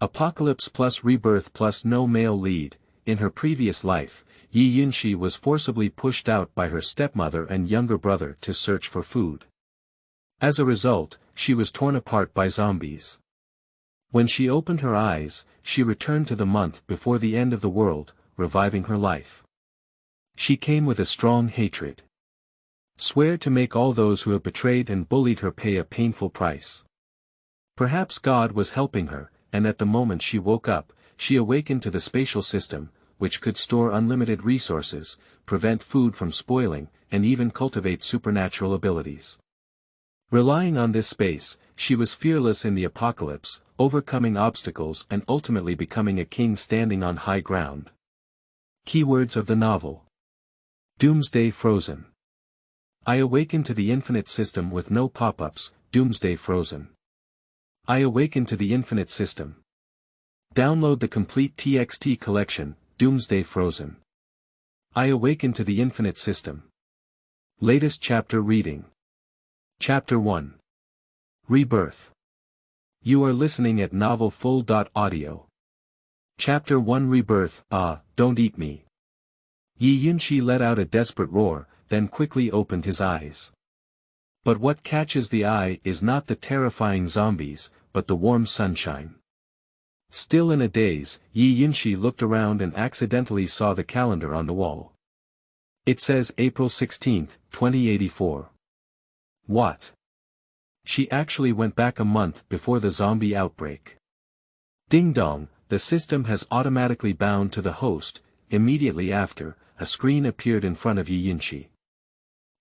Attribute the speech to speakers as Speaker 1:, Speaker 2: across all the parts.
Speaker 1: Apocalypse+Rebirth+No male lead. In her previous life, Ye Yunxi was forcibly pushed out by her stepmother and younger brother to search for food. As a result, she was torn apart by zombies. When she opened her eyes, she returned to the month before the end of the world, reviving her life. She came with a strong hatred. Swear to make all those who have betrayed and bullied her pay a painful price. Perhaps God was helping her, and at the moment she woke up, she awakened to the spatial system, which could store unlimited resources, prevent food from spoiling, and even cultivate supernatural abilities. Relying on this space, she was fearless in the apocalypse, overcoming obstacles and ultimately becoming a king standing on high ground. Keywords of the novel. Doomsday Frozen. I awaken to the infinite system with no pop-ups, Doomsday Frozen. I awaken to the infinite system. Download the complete TXT collection, Doomsday Frozen. I awaken to the infinite system. Latest chapter reading. Chapter 1. Rebirth. You are listening at novelfull.audio. Chapter 1 Rebirth. Don't eat me. Ye Yunxi let out a desperate roar, then quickly opened his eyes. But what catches the eye is not the terrifying zombies, but the warm sunshine. Still in a daze, Ye Yunxi looked around and accidentally saw the calendar on the wall. It says April 16, 2084. What? She actually went back a month before the zombie outbreak. Ding dong, the system has automatically bound to the host. Immediately after, a screen appeared in front of Ye Yunxi.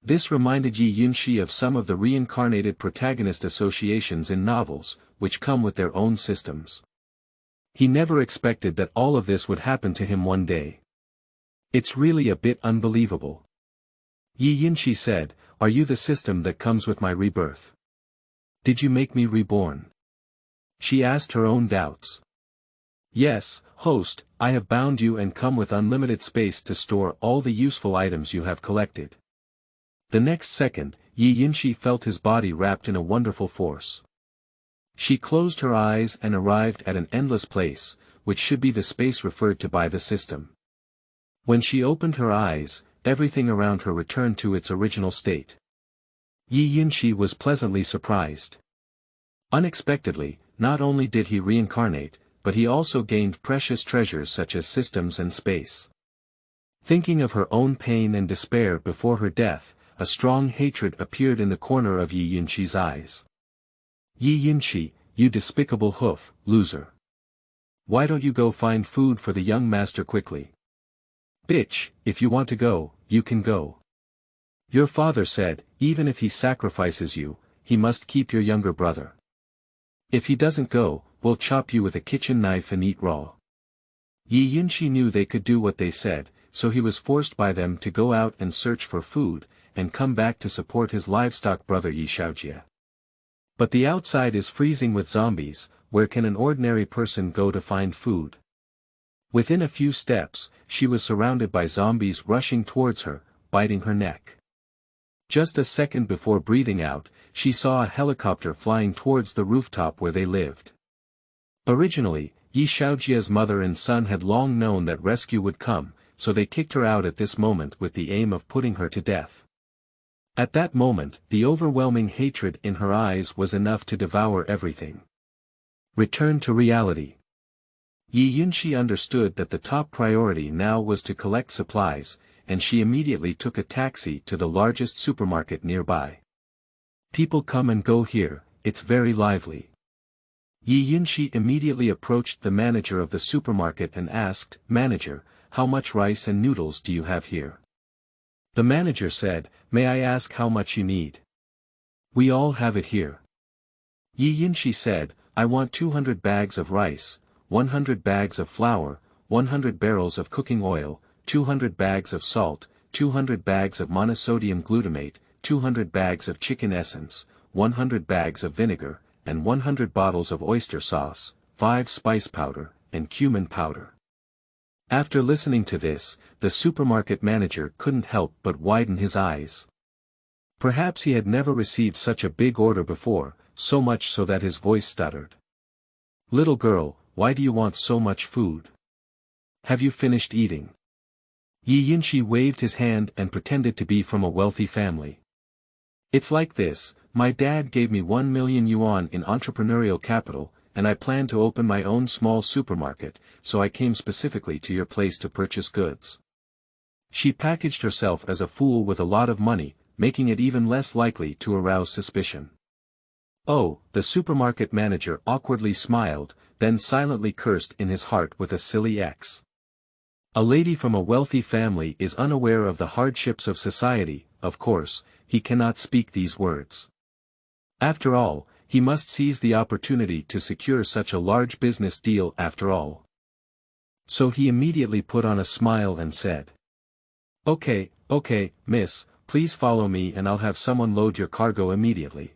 Speaker 1: This reminded Ye Yunxi of some of the reincarnated protagonist associations in novels, which come with their own systems. He never expected that all of this would happen to him one day. It's really a bit unbelievable. Ye Yunxi said, "Are you the system that comes with my rebirth? Did you make me reborn?" She asked her own doubts. "Yes, host, I have bound you and come with unlimited space to store all the useful items you have collected." The next second, Ye Yunxi felt his body wrapped in a wonderful force. She closed her eyes and arrived at an endless place, which should be the space referred to by the system. When she opened her eyes, everything around her returned to its original state. Ye Yunxi was pleasantly surprised. Unexpectedly, not only did he reincarnate, but he also gained precious treasures such as systems and space. Thinking of her own pain and despair before her death, a strong hatred appeared in the corner of Ye Yunxi's eyes. "Ye Yunxi, you despicable hoof, loser. Why don't you go find food for the young master quickly? Bitch, if you want to go, you can go. Your father said, even if he sacrifices you, he must keep your younger brother. If he doesn't go, we'll chop you with a kitchen knife and eat raw." Ye Yunxi knew they could do what they said, so he was forced by them to go out and search for food, and come back to support his livestock brother Ye Shaojie. But the outside is freezing with zombies, where can an ordinary person go to find food? Within a few steps, she was surrounded by zombies rushing towards her, biting her neck. Just a second before breathing out, she saw a helicopter flying towards the rooftop where they lived. Originally, Ye Shaojie's mother and son had long known that rescue would come, so they kicked her out at this moment with the aim of putting her to death. At that moment, the overwhelming hatred in her eyes was enough to devour everything. Return to reality. Ye Yunxi understood that the top priority now was to collect supplies, and she immediately took a taxi to the largest supermarket nearby. People come and go here, it's very lively. Ye Yunxi immediately approached the manager of the supermarket and asked, "Manager, how much rice and noodles do you have here?" The manager said, "May I ask how much you need?" "We all have it here." Ye Yunxi said, "I want 200 bags of rice, 100 bags of flour, 100 barrels of cooking oil, 200 bags of salt, 200 bags of monosodium glutamate, 200 bags of chicken essence, 100 bags of vinegar, and 100 bottles of oyster sauce, 5 spice powder, and cumin powder." After listening to this, the supermarket manager couldn't help but widen his eyes. Perhaps he had never received such a big order before, so much so that his voice stuttered. "Little girl, why do you want so much food? Have you finished eating? Ye Yunxi waved his hand and pretended to be from a wealthy family. It's like this, my dad gave me 1 million yuan in entrepreneurial capital, and I plan to open my own small supermarket, so I came specifically to your place to purchase goods. She packaged herself as a fool with a lot of money, making it even less likely to arouse suspicion. Oh, the supermarket manager awkwardly smiled, then silently cursed in his heart with a silly X. A lady from a wealthy family is unaware of the hardships of society, of course, he cannot speak these words. After all, he must seize the opportunity to secure such a large business deal after all. So he immediately put on a smile and said, Okay, miss, please follow me and I'll have someone load your cargo immediately.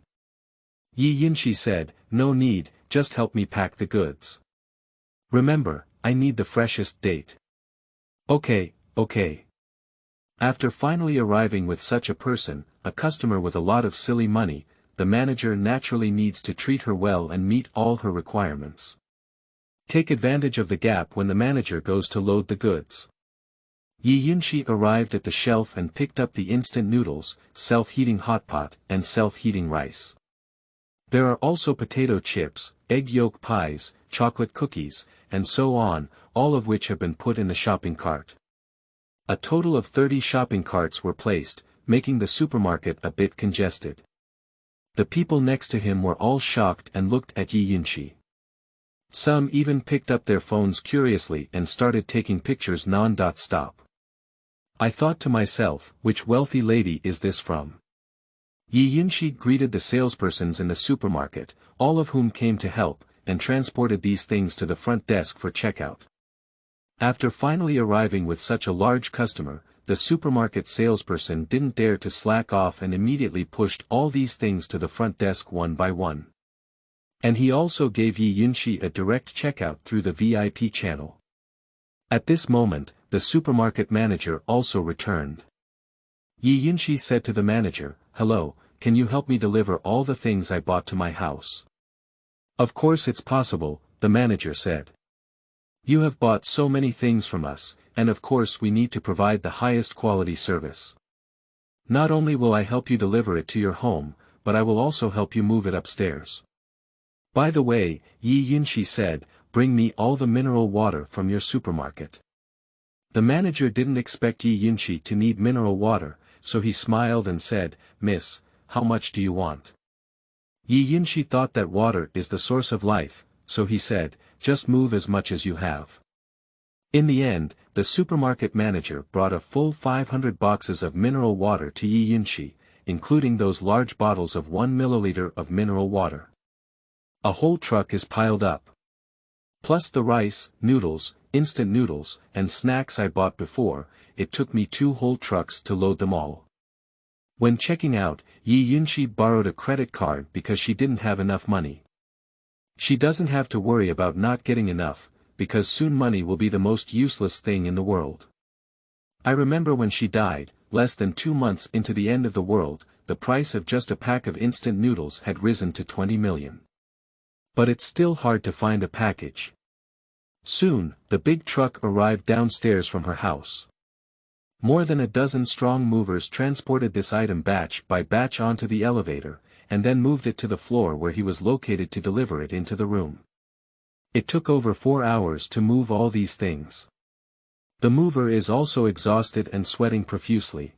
Speaker 1: Ye Yunxi said, no need, just help me pack the goods. Remember, I need the freshest date. Okay. After finally arriving with such a person, a customer with a lot of silly money, the manager naturally needs to treat her well and meet all her requirements. Take advantage of the gap when the manager goes to load the goods. Ye Yunxi arrived at the shelf and picked up the instant noodles, self-heating hot pot, and self-heating rice. There are also potato chips, egg yolk pies, chocolate cookies, and so on, all of which have been put in the shopping cart. A total of 30 shopping carts were placed, making the supermarket a bit congested. The people next to him were all shocked and looked at Ye Yunxi. Some even picked up their phones curiously and started taking pictures non-stop. I thought to myself, which wealthy lady is this from? Ye Yunxi greeted the salespersons in the supermarket, all of whom came to help, and transported these things to the front desk for checkout. After finally arriving with such a large customer, the supermarket salesperson didn't dare to slack off and immediately pushed all these things to the front desk one by one. And he also gave Ye Yunxi a direct checkout through the VIP channel. At this moment, the supermarket manager also returned. Ye Yunxi said to the manager, hello, can you help me deliver all the things I bought to my house? Of course it's possible, the manager said. You have bought so many things from us, and of course we need to provide the highest quality service. Not only will I help you deliver it to your home, but I will also help you move it upstairs. By the way, Ye Yunxi said, bring me all the mineral water from your supermarket. The manager didn't expect Ye Yunxi to need mineral water, so he smiled and said, Miss, how much do you want? Ye Yunxi thought that water is the source of life, so he said, just move as much as you have. In the end, the supermarket manager brought a full 500 boxes of mineral water to Ye Yunxi, including those large bottles of 1 milliliter of mineral water. A whole truck is piled up. Plus the rice, noodles, instant noodles, and snacks I bought before, it took me 2 whole trucks to load them all. When checking out, Ye Yunxi borrowed a credit card because she didn't have enough money. She doesn't have to worry about not getting enough, because soon money will be the most useless thing in the world. I remember when she died, less than 2 months into the end of the world, the price of just a pack of instant noodles had risen to 20 million. But it's still hard to find a package. Soon, the big truck arrived downstairs from her house. More than a dozen strong movers transported this item batch by batch onto the elevator, and then moved it to the floor where he was located to deliver it into the room. It took over 4 hours to move all these things. The mover is also exhausted and sweating profusely.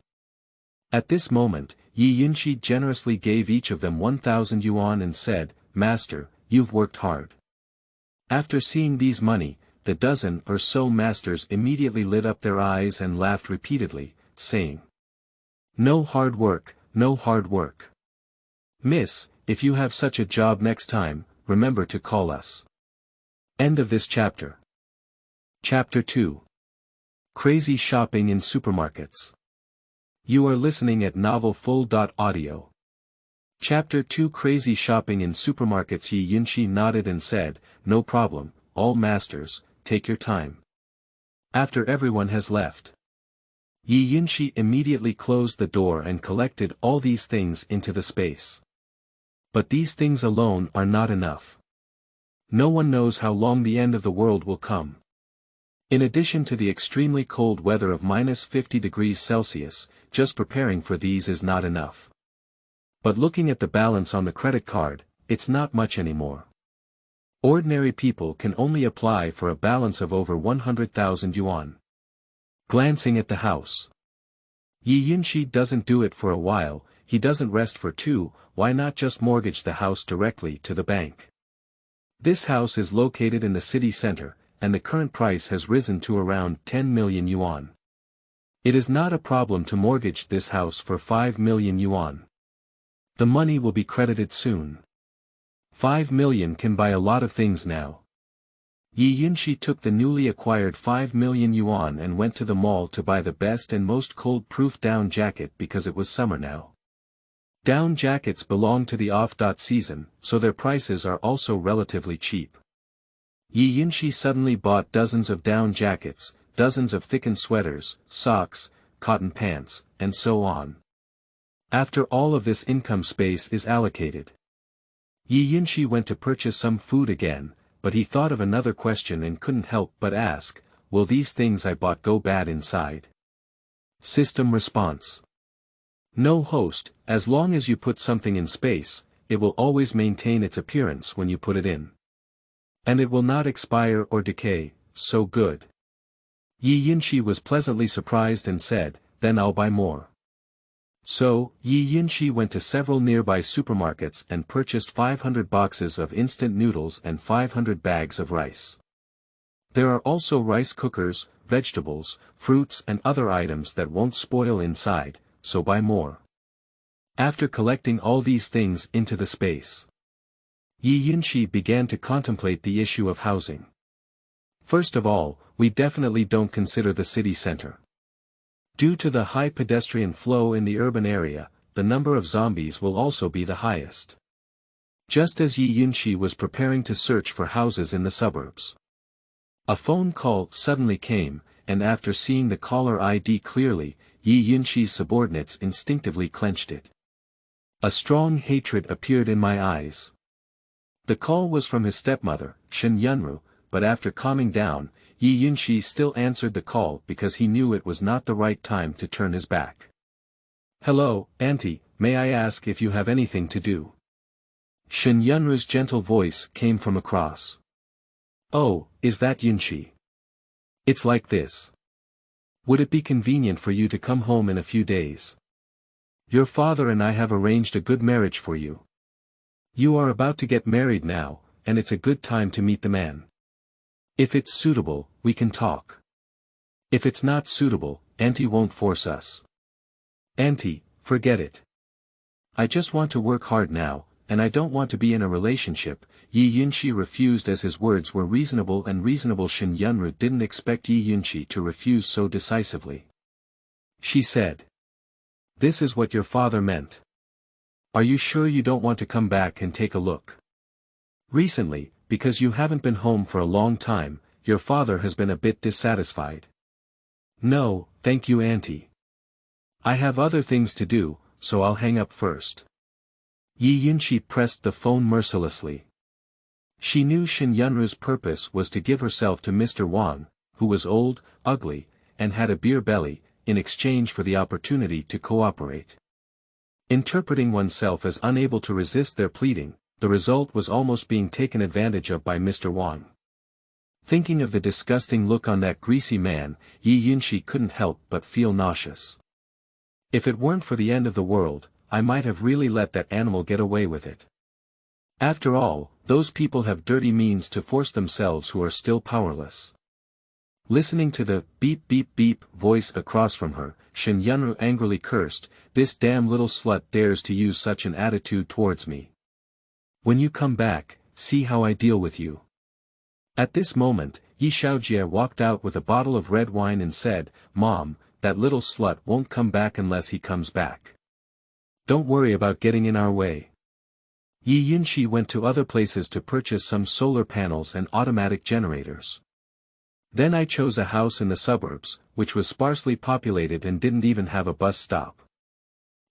Speaker 1: At this moment, Ye Yunxi generously gave each of them 1,000 yuan and said, Master, you've worked hard. After seeing these money, the dozen or so masters immediately lit up their eyes and laughed repeatedly, saying, No hard work, no hard work. Miss, if you have such a job next time, remember to call us. End of this chapter. Chapter 2. Crazy shopping in supermarkets. You are listening at novelfull.audio. Chapter 2. Crazy shopping in supermarkets. Ye Yunxi nodded and said, No problem, all masters, take your time. After everyone has left, Ye Yunxi immediately closed the door and collected all these things into the space. But these things alone are not enough. No one knows how long the end of the world will come. In addition to the extremely cold weather of -50 degrees Celsius, just preparing for these is not enough. But looking at the balance on the credit card, it's not much anymore. Ordinary people can only apply for a balance of over 100,000 yuan. Glancing at the house. Ye Yunxi doesn't do it for a while, he doesn't rest for 2, why not just mortgage the house directly to the bank? This house is located in the city center, and the current price has risen to around 10 million yuan. It is not a problem to mortgage this house for 5 million yuan. The money will be credited soon. 5 million can buy a lot of things now. Ye Yunxi took the newly acquired 5 million yuan and went to the mall to buy the best and most cold-proof down jacket because it was summer now. Down jackets belong to the off-season, so their prices are also relatively cheap. Ye Yunxi suddenly bought dozens of down jackets, dozens of thickened sweaters, socks, cotton pants, and so on. After all of this income space is allocated. Ye Yunxi went to purchase some food again, but he thought of another question and couldn't help but ask, will these things I bought go bad inside? System response. No host, as long as you put something in space, it will always maintain its appearance when you put it in. And it will not expire or decay, so good. Ye Yunxi was pleasantly surprised and said, then I'll buy more. So, Ye Yunxi went to several nearby supermarkets and purchased 500 boxes of instant noodles and 500 bags of rice. There are also rice cookers, vegetables, fruits and other items that won't spoil inside, so buy more. After collecting all these things into the space, Ye Yunxi began to contemplate the issue of housing. First of all, we definitely don't consider the city center. Due to the high pedestrian flow in the urban area, the number of zombies will also be the highest. Just as Ye Yunxi was preparing to search for houses in the suburbs, a phone call suddenly came, and after seeing the caller ID clearly, Ye Yunxi's subordinates instinctively clenched it. A strong hatred appeared in my eyes. The call was from his stepmother, Shen Yunru, but after calming down, Ye Yunxi still answered the call because he knew it was not the right time to turn his back. Hello, auntie, may I ask if you have anything to do? Shen Yunru's gentle voice came from across. Oh, is that Yunxi? It's like this. Would it be convenient for you to come home in a few days? Your father and I have arranged a good marriage for you. You are about to get married now, and it's a good time to meet the man. If it's suitable, we can talk. If it's not suitable, auntie won't force us. Auntie, forget it. I just want to work hard now, and I don't want to be in a relationship. Ye Yunxi refused as his words were reasonable, and reasonable Shen Yunru didn't expect Ye Yunxi to refuse so decisively. She said. This is what your father meant. Are you sure you don't want to come back and take a look? Recently, because you haven't been home for a long time, your father has been a bit dissatisfied. No, thank you auntie. I have other things to do, so I'll hang up first. Ye Yunxi pressed the phone mercilessly. She knew Shen Yunru's purpose was to give herself to Mr. Wang, who was old, ugly, and had a beer belly, in exchange for the opportunity to cooperate. Interpreting oneself as unable to resist their pleading, the result was almost being taken advantage of by Mr. Wang. Thinking of the disgusting look on that greasy man, Ye Yunxi couldn't help but feel nauseous. If it weren't for the end of the world, I might have really let that animal get away with it. After all, those people have dirty means to force themselves who are still powerless. Listening to the beep beep beep voice across from her, Shen Yunru angrily cursed, this damn little slut dares to use such an attitude towards me. When you come back, see how I deal with you. At this moment, Ye Shaojie walked out with a bottle of red wine and said, Mom, that little slut won't come back unless he comes back. Don't worry about getting in our way. Ye Yunxi went to other places to purchase some solar panels and automatic generators. Then I chose a house in the suburbs, which was sparsely populated and didn't even have a bus stop.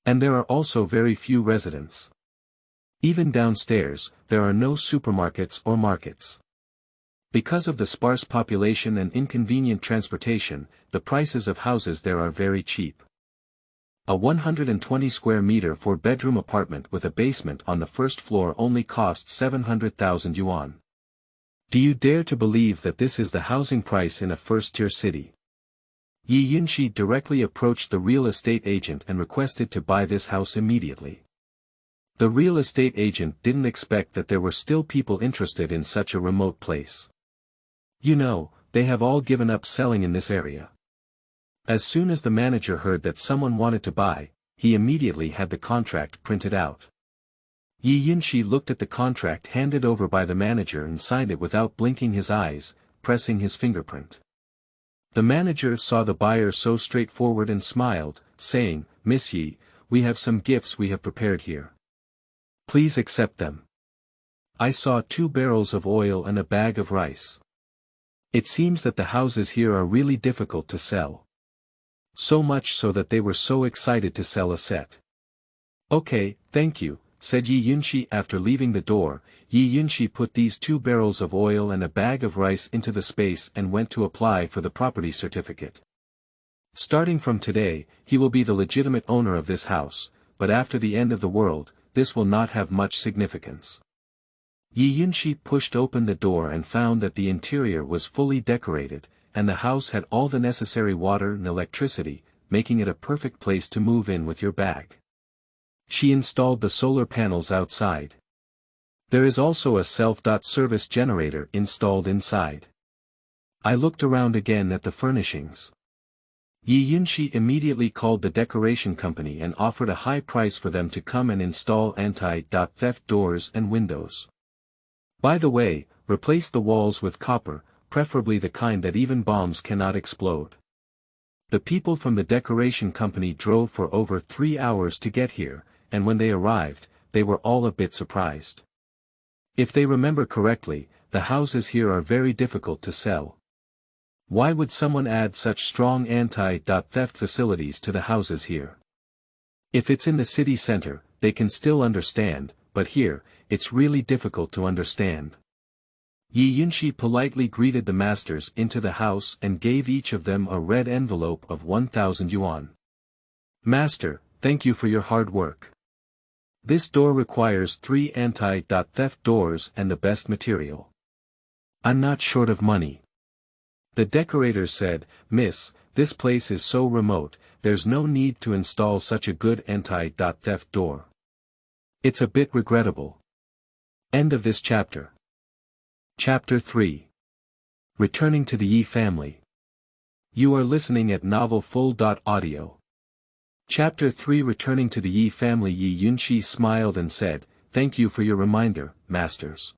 Speaker 1: And there are also very few residents. Even downstairs, there are no supermarkets or markets. Because of the sparse population and inconvenient transportation, the prices of houses there are very cheap. A 120 square meter 4-bedroom apartment with a basement on the first floor only costs 700,000 yuan. Do you dare to believe that this is the housing price in a first-tier city? Ye Yunxi directly approached the real estate agent and requested to buy this house immediately. The real estate agent didn't expect that there were still people interested in such a remote place. You know, they have all given up selling in this area. As soon as the manager heard that someone wanted to buy, he immediately had the contract printed out. Ye Yunxi looked at the contract handed over by the manager and signed it without blinking his eyes, pressing his fingerprint. The manager saw the buyer so straightforward and smiled, saying, "Miss Ye, we have some gifts we have prepared here. Please accept them." I saw 2 barrels of oil and a bag of rice. It seems that the houses here are really difficult to sell. So much so that they were so excited to sell a set. "Okay, thank you," said Ye Yunxi after leaving the door. Ye Yunxi put these 2 barrels of oil and a bag of rice into the space and went to apply for the property certificate. Starting from today, he will be the legitimate owner of this house, but after the end of the world, this will not have much significance. Ye Yunxi pushed open the door and found that the interior was fully decorated, and the house had all the necessary water and electricity, making it a perfect place to move in with your bag. She installed the solar panels outside. There is also a self-service generator installed inside. I looked around again at the furnishings. Ye Yunxi immediately called the decoration company and offered a high price for them to come and install anti-theft doors and windows. By the way, replace the walls with copper, preferably the kind that even bombs cannot explode. The people from the decoration company drove for over 3 hours to get here, and when they arrived, they were all a bit surprised. If they remember correctly, the houses here are very difficult to sell. Why would someone add such strong anti-theft facilities to the houses here? If it's in the city center, they can still understand, but here, it's really difficult to understand. Ye Yunxi politely greeted the masters into the house and gave each of them a red envelope of 1,000 yuan. "Master, thank you for your hard work. This door requires 3 anti-theft doors and the best material. I'm not short of money." The decorator said, "Miss, this place is so remote, there's no need to install such a good anti-theft door. It's a bit regrettable." End of this chapter. Chapter 3. Returning to the Ye family. You are listening at novelfull.audio. Chapter 3. Returning to the Ye family. Ye Yunxi smiled and said, "Thank you for your reminder, masters.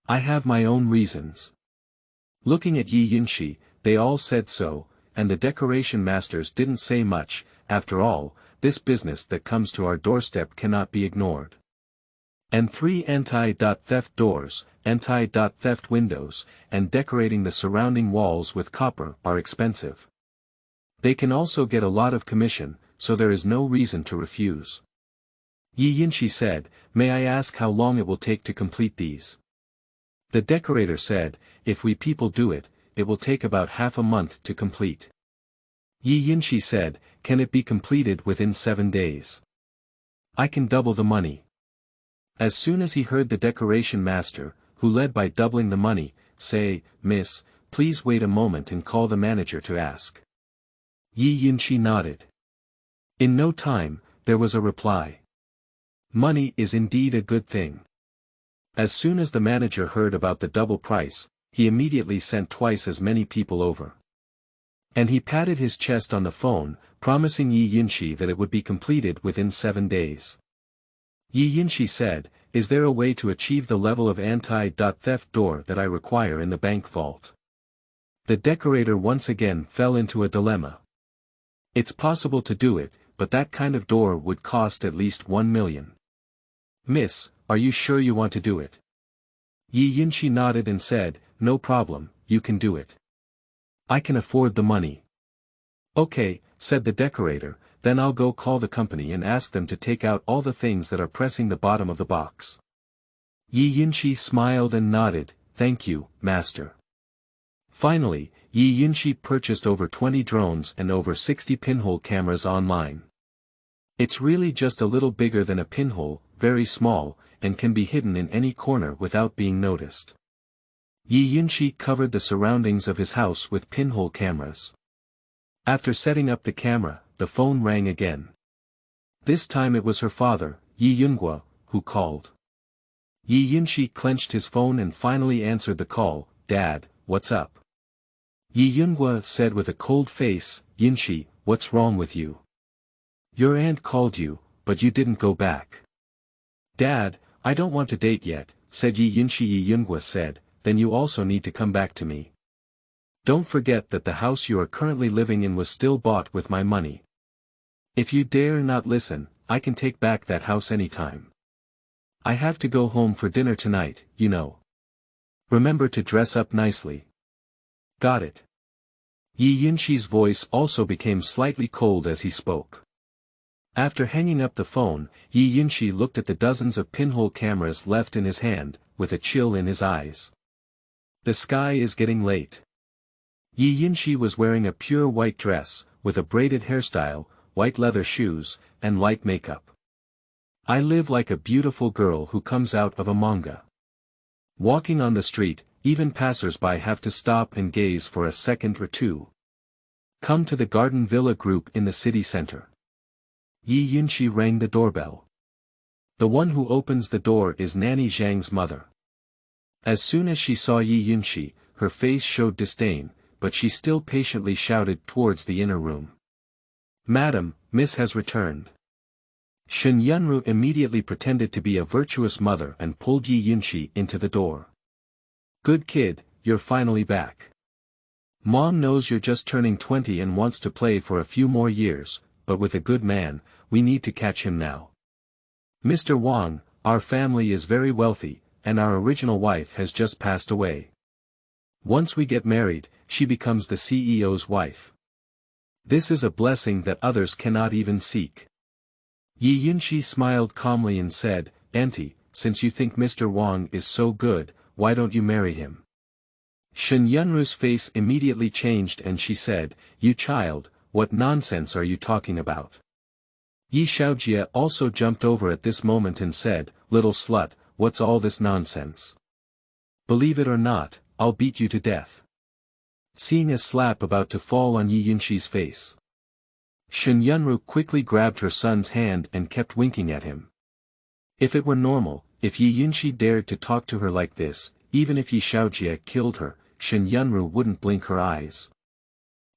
Speaker 1: I have my own reasons." Looking at Ye Yunxi, they all said so, and the decoration masters didn't say much. After all, this business that comes to our doorstep cannot be ignored. And 3 anti-theft doors, anti-theft windows, and decorating the surrounding walls with copper are expensive. They can also get a lot of commission, so there is no reason to refuse. Ye Yunxi said, "May I ask how long it will take to complete these?" The decorator said, "If we people do it, it will take about half a month to complete." Ye Yunxi said, "Can it be completed within 7 days? I can double the money." As soon as he heard the decoration master, who led by doubling the money, say, "Miss, please wait a moment and call the manager to ask." Ye Yunxi nodded. In no time, there was a reply. Money is indeed a good thing. As soon as the manager heard about the double price, he immediately sent twice as many people over. And he patted his chest on the phone, promising Ye Yunxi that it would be completed within 7 days. Ye Yunxi said, "Is there a way to achieve the level of anti-theft door that I require in the bank vault?" The decorator once again fell into a dilemma. It's possible to do it, but that kind of door would cost at least 1 million. "Miss, are you sure you want to do it?" Ye Yunxi nodded and said, "No problem, you can do it. I can afford the money." "Okay," said the decorator, then I'll go call the company and ask them to take out all the things that are pressing the bottom of the box. Ye Yunxi smiled and nodded, "Thank you, master." Finally, Ye Yunxi purchased over 20 drones and over 60 pinhole cameras online. It's really just a little bigger than a pinhole, very small, and can be hidden in any corner without being noticed. Ye Yunxi covered the surroundings of his house with pinhole cameras. After setting up the camera, the phone rang again. This time it was her father, Ye Yunxi, who called. Ye Yunxi clenched his phone and finally answered the call. "Dad, what's up?" Ye Yunxi said with a cold face, "Yunxi, what's wrong with you? Your aunt called you, but you didn't go back." "Dad, I don't want to date yet," said Ye Yunxi. Ye Yunxi said, "Then you also need to come back to me. Don't forget that the house you are currently living in was still bought with my money. If you dare not listen, I can take back that house anytime. I have to go home for dinner tonight, you know. Remember to dress up nicely." "Got it." Ye Yunxi's voice also became slightly cold as he spoke. After hanging up the phone, Ye Yunxi looked at the dozens of pinhole cameras left in his hand, with a chill in his eyes. The sky is getting late. Ye Yunxi was wearing a pure white dress, with a braided hairstyle, white leather shoes, and light makeup. "I live like a beautiful girl who comes out of a manga. Walking on the street, even passers-by have to stop and gaze for a second or two. Come to the Garden Villa group in the city center." Ye Yunxi rang the doorbell. The one who opens the door is Nanny Zhang's mother. As soon as she saw Ye Yunxi, her face showed disdain, but she still patiently shouted towards the inner room. "Madam, Miss has returned." Shen Yunru immediately pretended to be a virtuous mother and pulled Ye Yunxi into the door. "Good kid, you're finally back. Mom knows you're just turning 20 and wants to play for a few more years, but with a good man, we need to catch him now. Mr. Wang, our family is very wealthy, and our original wife has just passed away. Once we get married, she becomes the CEO's wife. This is a blessing that others cannot even seek." Ye Yunxi smiled calmly and said, "Auntie, since you think Mr. Wang is so good, why don't you marry him?" Shen Yunru's face immediately changed and she said, "You child, what nonsense are you talking about?" Ye Shaojie also jumped over at this moment and said, "Little slut, what's all this nonsense? Believe it or not, I'll beat you to death." Seeing a slap about to fall on Ye Yunxi's face, Shen Yunru quickly grabbed her son's hand and kept winking at him. If it were normal, if Ye Yunxi dared to talk to her like this, even if Ye Shaojie killed her, Shen Yunru wouldn't blink her eyes.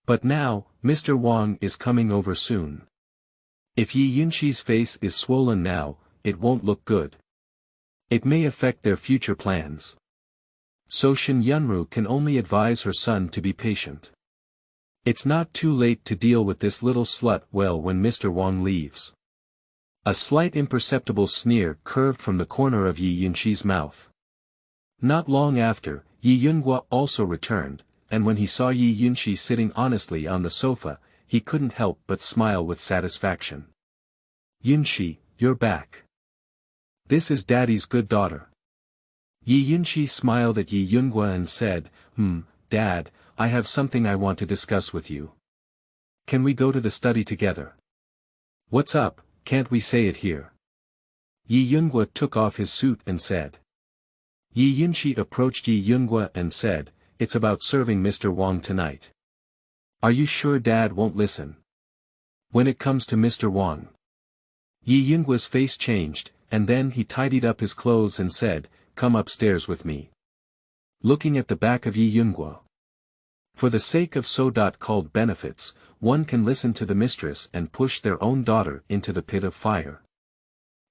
Speaker 1: But now, Mr. Wang is coming over soon. If Ye Yunxi's face is swollen now, it won't look good. It may affect their future plans. So Shen Yunru can only advise her son to be patient. It's not too late to deal with this little slut well when Mr. Wang leaves. A slight imperceptible sneer curved from the corner of Ye Yunxi's mouth. Not long after, Ye Yunxi also returned, and when he saw Ye Yunxi sitting honestly on the sofa, he couldn't help but smile with satisfaction. "Yunxi, you're back. This is Daddy's good daughter." Ye Yunxi smiled at Ye Yunxi and said, Dad, I have something I want to discuss with you. Can we go to the study together?" "What's up, can't we say it here?" Ye Yunxi took off his suit and said. Ye Yunxi approached Ye Yunxi and said, "It's about serving Mr. Wang tonight. Are you sure Dad won't listen? When it comes to Mr. Wang?" Ye Yunxi's face changed, and then he tidied up his clothes and said, "Come upstairs with me." Looking at the back of Ye Yunxi. For the sake of so-called benefits, one can listen to the mistress and push their own daughter into the pit of fire.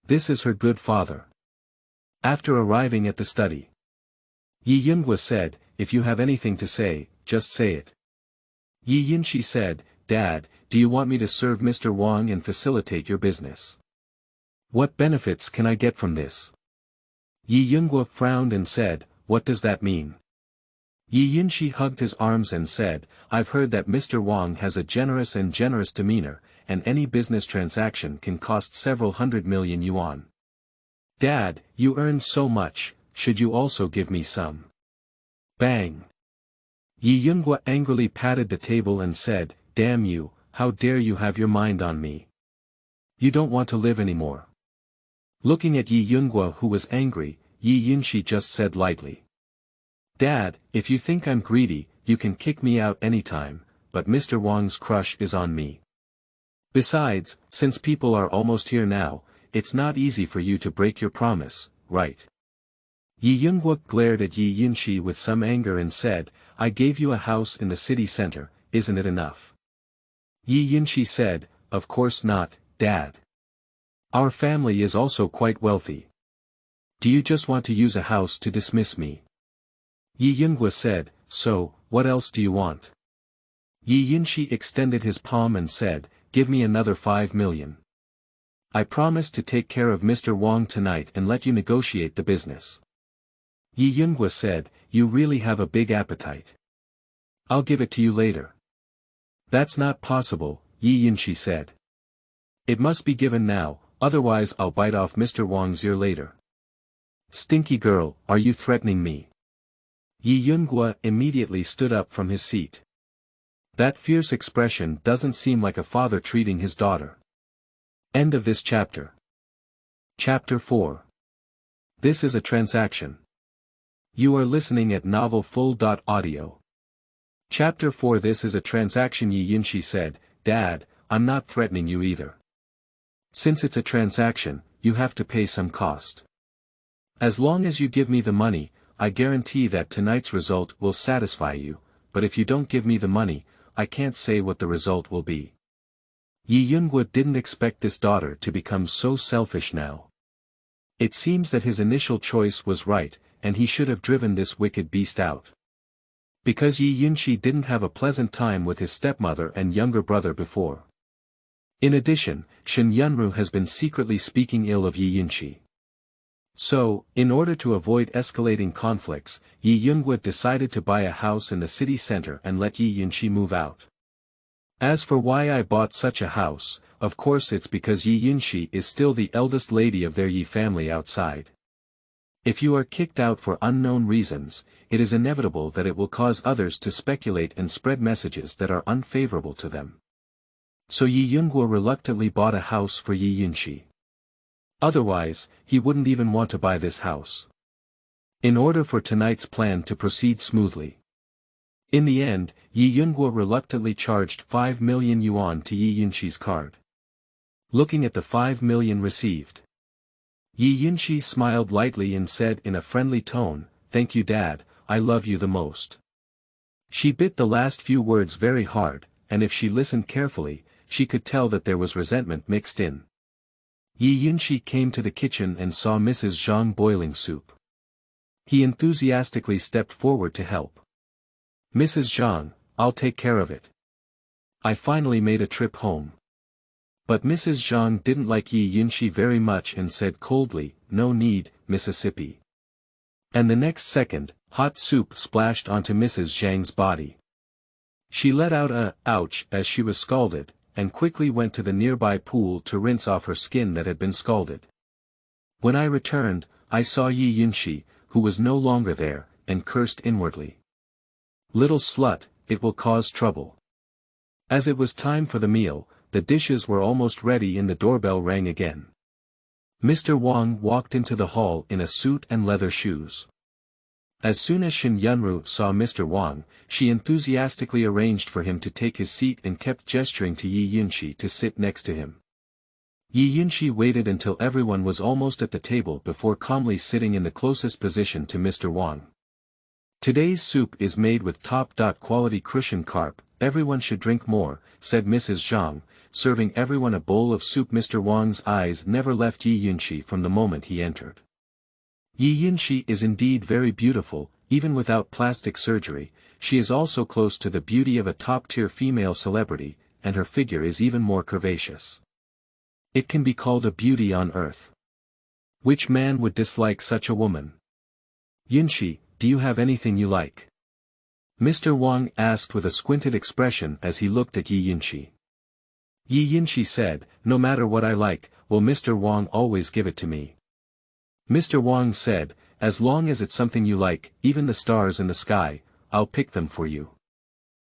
Speaker 1: This is her good father. After arriving at the study, Ye Yunxi said, "If you have anything to say, just say it." Ye Yunxi said, "Dad, do you want me to serve Mr. Wang and facilitate your business? What benefits can I get from this?" Ye Yunxi frowned and said, "What does that mean?" Ye Yunxi hugged his arms and said, "I've heard that Mr. Wang has a generous demeanor, and any business transaction can cost several 100 million yuan. Dad, you earn so much, should you also give me some? Bang! Ye Yunxi angrily patted the table and said, damn you, how dare you have your mind on me? You don't want to live anymore. Looking at Ye Yunxi, who was angry, Ye Yunxi just said lightly. Dad, if you think I'm greedy, you can kick me out anytime, but Mr. Wang's crush is on me. Besides, since people are almost here now, it's not easy for you to break your promise, right? Ye Yunxi glared at Ye Yunxi with some anger and said, I gave you a house in the city center, isn't it enough? Ye Yunxi said, of course not, Dad. Our family is also quite wealthy. Do you just want to use a house to dismiss me? Ye Yunxi said, so, what else do you want? Ye Yunxi extended his palm and said, give me another 5 million. I promise to take care of Mr. Wang tonight and let you negotiate the business. Ye Yunxi said, you really have a big appetite. I'll give it to you later. That's not possible, Ye Yunxi said. It must be given now, otherwise I'll bite off Mr. Wang's ear later. Stinky girl, are you threatening me? Ye Yunxi immediately stood up from his seat. That fierce expression doesn't seem like a father treating his daughter. End of this chapter. Chapter 4. This is a transaction. You are listening at novelfull.audio. Chapter 4. This is a transaction. Ye Yunxi said, Dad, I'm not threatening you either. Since it's a transaction, you have to pay some cost. As long as you give me the money, I guarantee that tonight's result will satisfy you, but if you don't give me the money, I can't say what the result will be. Ye Yunxi didn't expect this daughter to become so selfish now. It seems that his initial choice was right, and he should have driven this wicked beast out. Because Ye Yunxi didn't have a pleasant time with his stepmother and younger brother before. In addition, Shen Yunru has been secretly speaking ill of Ye Yunxi. So, in order to avoid escalating conflicts, Ye Yunxi decided to buy a house in the city center and let Ye Yunxi move out. As for why I bought such a house, of course it's because Ye Yunxi is still the eldest lady of their Ye family outside. If you are kicked out for unknown reasons, it is inevitable that it will cause others to speculate and spread messages that are unfavorable to them. So Ye Yunxi reluctantly bought a house for Ye Yunxi. Otherwise, he wouldn't even want to buy this house. In order for tonight's plan to proceed smoothly. In the end, Ye Yunxi reluctantly charged 5 million yuan to Ye Yunxi's card. Looking at the 5 million received, Ye Yunxi smiled lightly and said in a friendly tone, thank you Dad, I love you the most. She bit the last few words very hard, and if she listened carefully, she could tell that there was resentment mixed in. Ye Yunxi came to the kitchen and saw Mrs. Zhang boiling soup. He enthusiastically stepped forward to help. Mrs. Zhang, I'll take care of it. I finally made a trip home. But Mrs. Zhang didn't like Ye Yunxi very much and said coldly, no need, Mississippi. And the next second, hot soup splashed onto Mrs. Zhang's body. She let out a ouch as she was scalded, and quickly went to the nearby pool to rinse off her skin that had been scalded. When I returned, I saw Ye Yunxi, who was no longer there, and cursed inwardly. Little slut, it will cause trouble. As it was time for the meal, the dishes were almost ready and the doorbell rang again. Mr. Wang walked into the hall in a suit and leather shoes. As soon as Shen Yunru saw Mr. Wang, she enthusiastically arranged for him to take his seat and kept gesturing to Ye Yunxi to sit next to him. Ye Yunxi waited until everyone was almost at the table before calmly sitting in the closest position to Mr. Wang. Today's soup is made with top-quality crucian carp, everyone should drink more, said Mrs. Zhang, serving everyone a bowl of soup. Mr. Wang's eyes never left Ye Yunxi from the moment he entered. Ye Yunxi is indeed very beautiful, even without plastic surgery. She is also close to the beauty of a top-tier female celebrity, and her figure is even more curvaceous. It can be called a beauty on earth. Which man would dislike such a woman? Yunxi, do you have anything you like? Mr. Wang asked with a squinted expression as he looked at Ye Yunxi. Ye Yunxi said, no matter what I like, will Mr. Wang always give it to me. Mr. Wang said, as long as it's something you like, even the stars in the sky, I'll pick them for you.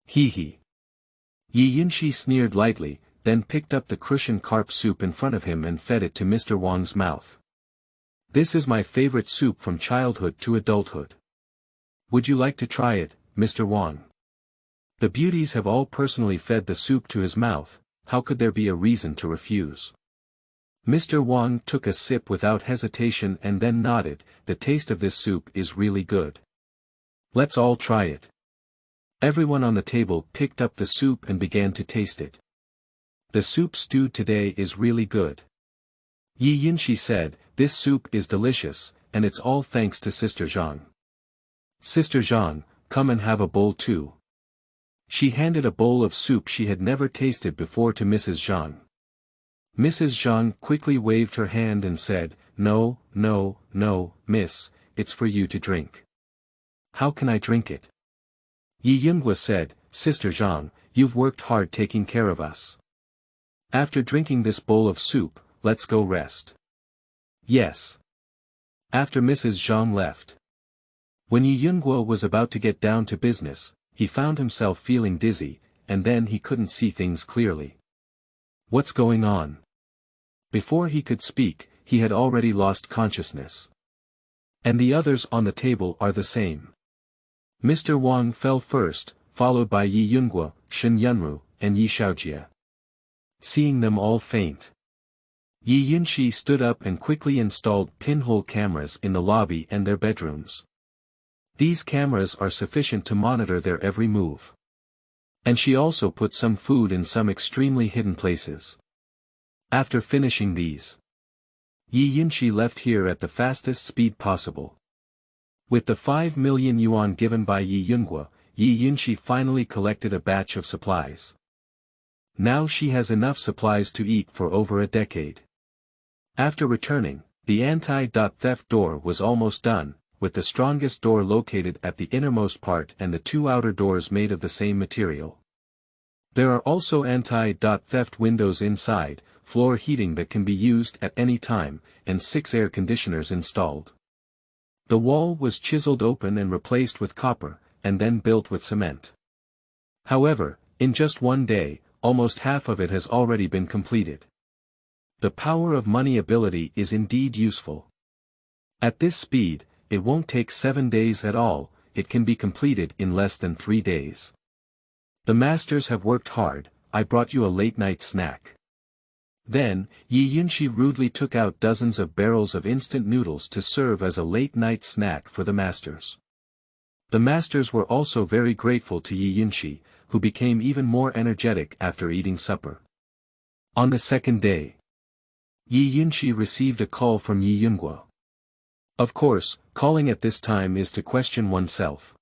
Speaker 1: Hee hee. Ye Yunxi sneered lightly, then picked up the crucian carp soup in front of him and fed it to Mr. Wang's mouth. This is my favorite soup from childhood to adulthood. Would you like to try it, Mr. Wang? The beauties have all personally fed the soup to his mouth, how could there be a reason to refuse? Mr. Wang took a sip without hesitation and then nodded, the taste of this soup is really good. Let's all try it. Everyone on the table picked up the soup and began to taste it. The soup stewed today is really good. Ye Yunxi said, this soup is delicious, and it's all thanks to Sister Zhang. Sister Zhang, come and have a bowl too. She handed a bowl of soup she had never tasted before to Mrs. Zhang. Mrs. Zhang quickly waved her hand and said, no, no, no, miss, it's for you to drink. How can I drink it? Ye Yunxi said, Sister Zhang, you've worked hard taking care of us. After drinking this bowl of soup, let's go rest. Yes. After Mrs. Zhang left. When Ye Yunxi was about to get down to business, he found himself feeling dizzy, and then he couldn't see things clearly. What's going on? Before he could speak, he had already lost consciousness. And the others on the table are the same. Mr. Wang fell first, followed by Ye Yunxi, Shen Yunru, and Ye Shaojie. Seeing them all faint, Ye Yunxi stood up and quickly installed pinhole cameras in the lobby and their bedrooms. These cameras are sufficient to monitor their every move. And she also put some food in some extremely hidden places. After finishing these, Ye Yunxi left here at the fastest speed possible. With the 5 million yuan given by Ye Yunxi, Ye Yunxi finally collected a batch of supplies. Now she has enough supplies to eat for over a decade. After returning, the anti-theft door was almost done, with the strongest door located at the innermost part and the 2 outer doors made of the same material. There are also anti-theft windows inside, floor heating that can be used at any time, and 6 air conditioners installed. The wall was chiseled open and replaced with copper, and then built with cement. However, in just one day, almost half of it has already been completed. The power of money ability is indeed useful. At this speed, it won't take 7 days at all, it can be completed in less than 3 days. The masters have worked hard, I brought you a late-night snack. Then, Ye Yunxi rudely took out dozens of barrels of instant noodles to serve as a late-night snack for the masters. The masters were also very grateful to Ye Yunxi, who became even more energetic after eating supper. On the second day, Ye Yunxi received a call from Ye Yunxi. Of course, calling at this time is to question oneself.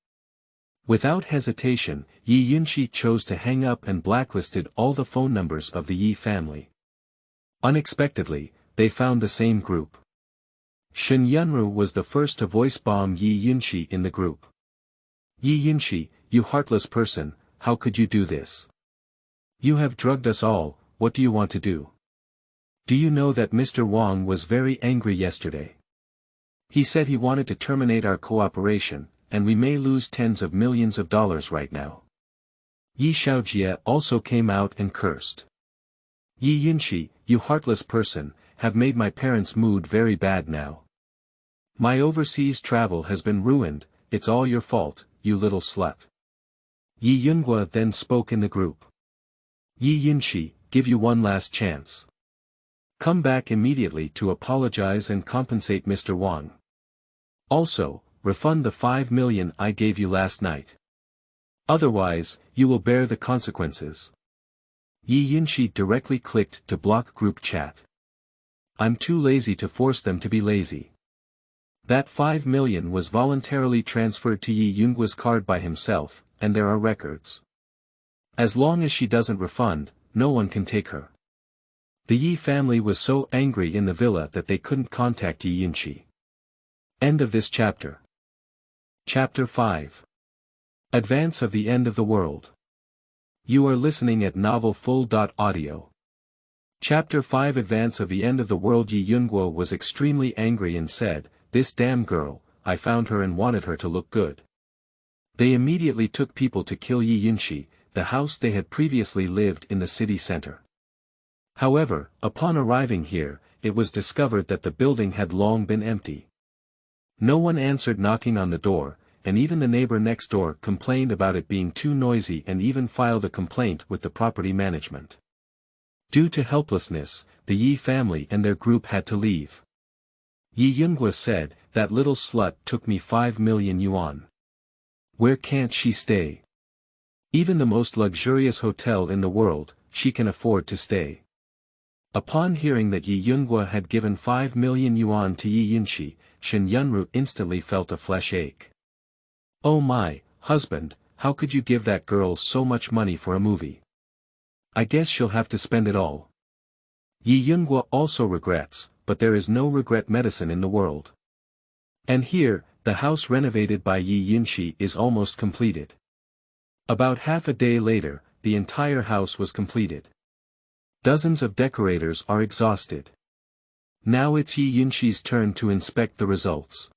Speaker 1: Without hesitation, Ye Yunxi chose to hang up and blacklisted all the phone numbers of the Ye family. Unexpectedly, they found the same group. Shen Yunru was the first to voice bomb Ye Yunxi in the group. Ye Yunxi, you heartless person, how could you do this? You have drugged us all, what do you want to do? Do you know that Mr. Wang was very angry yesterday? He said he wanted to terminate our cooperation, and we may lose tens of millions of dollars right now. Ye Shaojie also came out and cursed. Ye Yunxi, you heartless person, have made my parents' mood very bad now. My overseas travel has been ruined, it's all your fault, you little slut. Ye Yunxi then spoke in the group. Ye Yunxi, give you one last chance. Come back immediately to apologize and compensate Mr. Wang. Also, refund the 5 million I gave you last night. Otherwise, you will bear the consequences. Ye Yunxi directly clicked to block group chat. I'm too lazy to force them to be lazy. That 5 million was voluntarily transferred to Ye Yunxi's card by himself, and there are records. As long as she doesn't refund, no one can take her. The Ye family was so angry in the villa that they couldn't contact Ye Yunxi. End of this chapter. Chapter 5. Advance of the End of the World. You are listening at novelfull.audio. Chapter 5 Advance of the End of the World. Ye Yunxi was extremely angry and said, "This damn girl, I found her and wanted her to look good." They immediately took people to kill Ye Yunxi, the house they had previously lived in the city center. However, upon arriving here, it was discovered that the building had long been empty. No one answered knocking on the door, and even the neighbor next door complained about it being too noisy and even filed a complaint with the property management. Due to helplessness, the Ye family and their group had to leave. Ye Yunxi said, "That little slut took me 5 million yuan. Where can't she stay? Even the most luxurious hotel in the world, she can afford to stay." Upon hearing that Ye Yunxi had given 5 million yuan to Ye Yunxi, Shen Yunru instantly felt a flesh ache. "Oh my, husband, how could you give that girl so much money for a movie? I guess she'll have to spend it all." Ye Yunxi also regrets, but there is no regret medicine in the world. And here, the house renovated by Ye Yunxi is almost completed. About half a day later, the entire house was completed. Dozens of decorators are exhausted. Now it's Ye Yunxi's turn to inspect the results.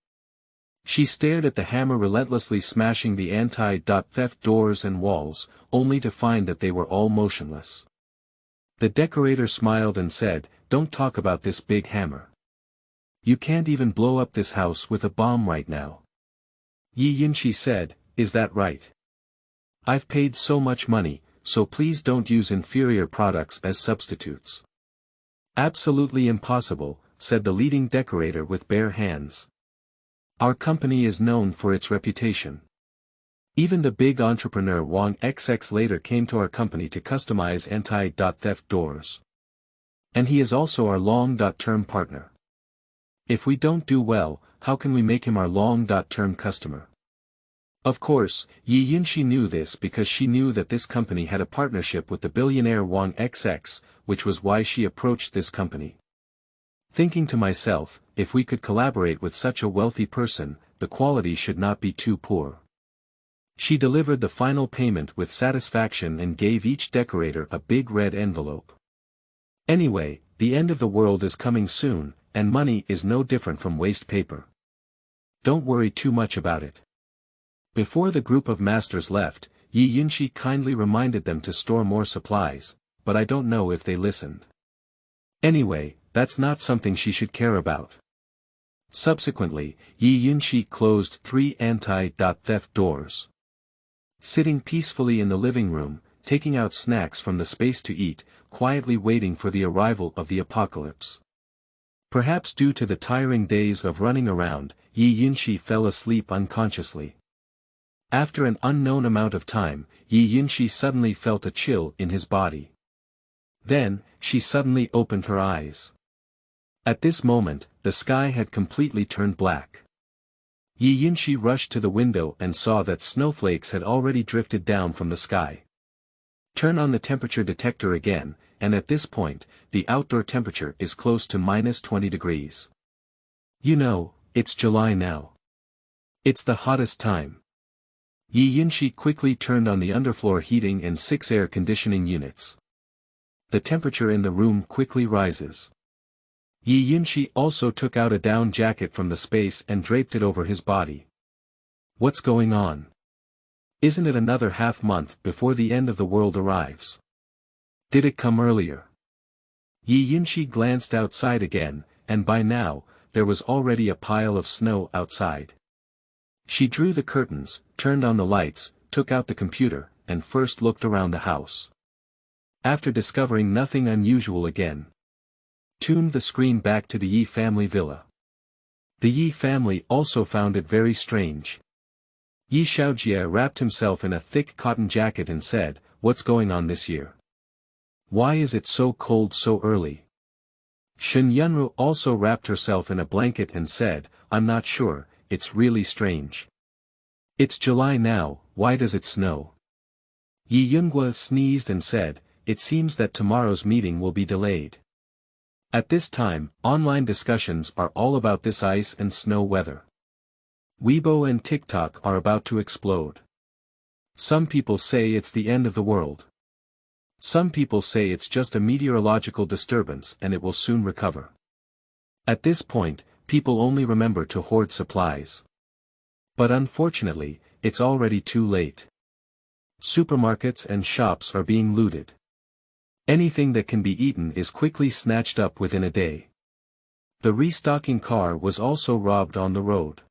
Speaker 1: She stared at the hammer relentlessly smashing the anti-theft doors and walls, only to find that they were all motionless. The decorator smiled and said, "Don't talk about this big hammer. You can't even blow up this house with a bomb right now." Ye Yunxi said, "Is that right? I've paid so much money, so please don't use inferior products as substitutes." "Absolutely impossible," said the leading decorator with bare hands. "Our company is known for its reputation. Even the big entrepreneur Wang XX later came to our company to customize anti-theft doors. And he is also our long-term partner. If we don't do well, how can we make him our long-term customer?" Of course, Ye Yunxi knew this because she knew that this company had a partnership with the billionaire Wang XX, which was why she approached this company. Thinking to myself, if we could collaborate with such a wealthy person, the quality should not be too poor. She delivered the final payment with satisfaction and gave each decorator a big red envelope. Anyway, the end of the world is coming soon, and money is no different from waste paper. Don't worry too much about it. Before the group of masters left, Ye Yunxi kindly reminded them to store more supplies, but I don't know if they listened. Anyway, that's not something she should care about. Subsequently, Ye Yunxi closed 3 anti-theft doors. Sitting peacefully in the living room, taking out snacks from the space to eat, quietly waiting for the arrival of the apocalypse. Perhaps due to the tiring days of running around, Ye Yunxi fell asleep unconsciously. After an unknown amount of time, Ye Yunxi suddenly felt a chill in his body. Then, she suddenly opened her eyes. At this moment, the sky had completely turned black. Ye Yunxi rushed to the window and saw that snowflakes had already drifted down from the sky. Turn on the temperature detector again, and at this point, the outdoor temperature is close to -20 degrees. You know, it's July now. It's the hottest time. Ye Yunxi quickly turned on the underfloor heating and 6 air conditioning units. The temperature in the room quickly rises. Ye Yunxi also took out a down jacket from the space and draped it over his body. What's going on? Isn't it another half month before the end of the world arrives? Did it come earlier? Ye Yunxi glanced outside again, and by now, there was already a pile of snow outside. She drew the curtains, turned on the lights, took out the computer, and first looked around the house. After discovering nothing unusual again, tuned the screen back to the Ye family villa. The Ye family also found it very strange. Ye Shaojie wrapped himself in a thick cotton jacket and said, "What's going on this year? Why is it so cold so early?" Shen Yunru also wrapped herself in a blanket and said, "I'm not sure, it's really strange. It's July now, why does it snow?" Ye Yunxi sneezed and said, "It seems that tomorrow's meeting will be delayed." At this time, online discussions are all about this ice and snow weather. Weibo and TikTok are about to explode. Some people say it's the end of the world. Some people say it's just a meteorological disturbance and it will soon recover. At this point, people only remember to hoard supplies. But unfortunately, it's already too late. Supermarkets and shops are being looted. Anything that can be eaten is quickly snatched up within a day. The restocking car was also robbed on the road.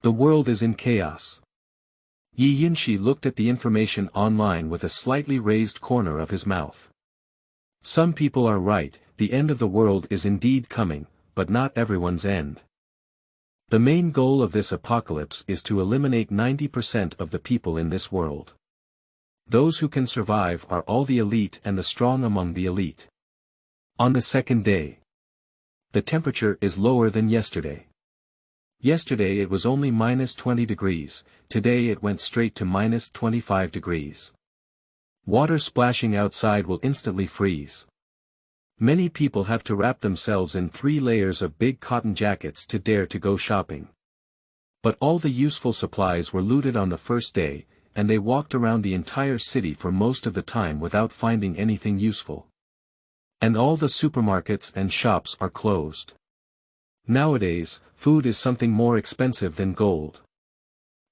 Speaker 1: The world is in chaos. Ye Yunxi looked at the information online with a slightly raised corner of his mouth. Some people are right, the end of the world is indeed coming, but not everyone's end. The main goal of this apocalypse is to eliminate 90% of the people in this world. Those who can survive are all the elite and the strong among the elite. On the second day, the temperature is lower than yesterday. Yesterday it was only -20 degrees, today it went straight to -25 degrees. Water splashing outside will instantly freeze. Many people have to wrap themselves in 3 layers of big cotton jackets to dare to go shopping. But all the useful supplies were looted on the first day, and they walked around the entire city for most of the time without finding anything useful. And all the supermarkets and shops are closed. Nowadays, food is something more expensive than gold.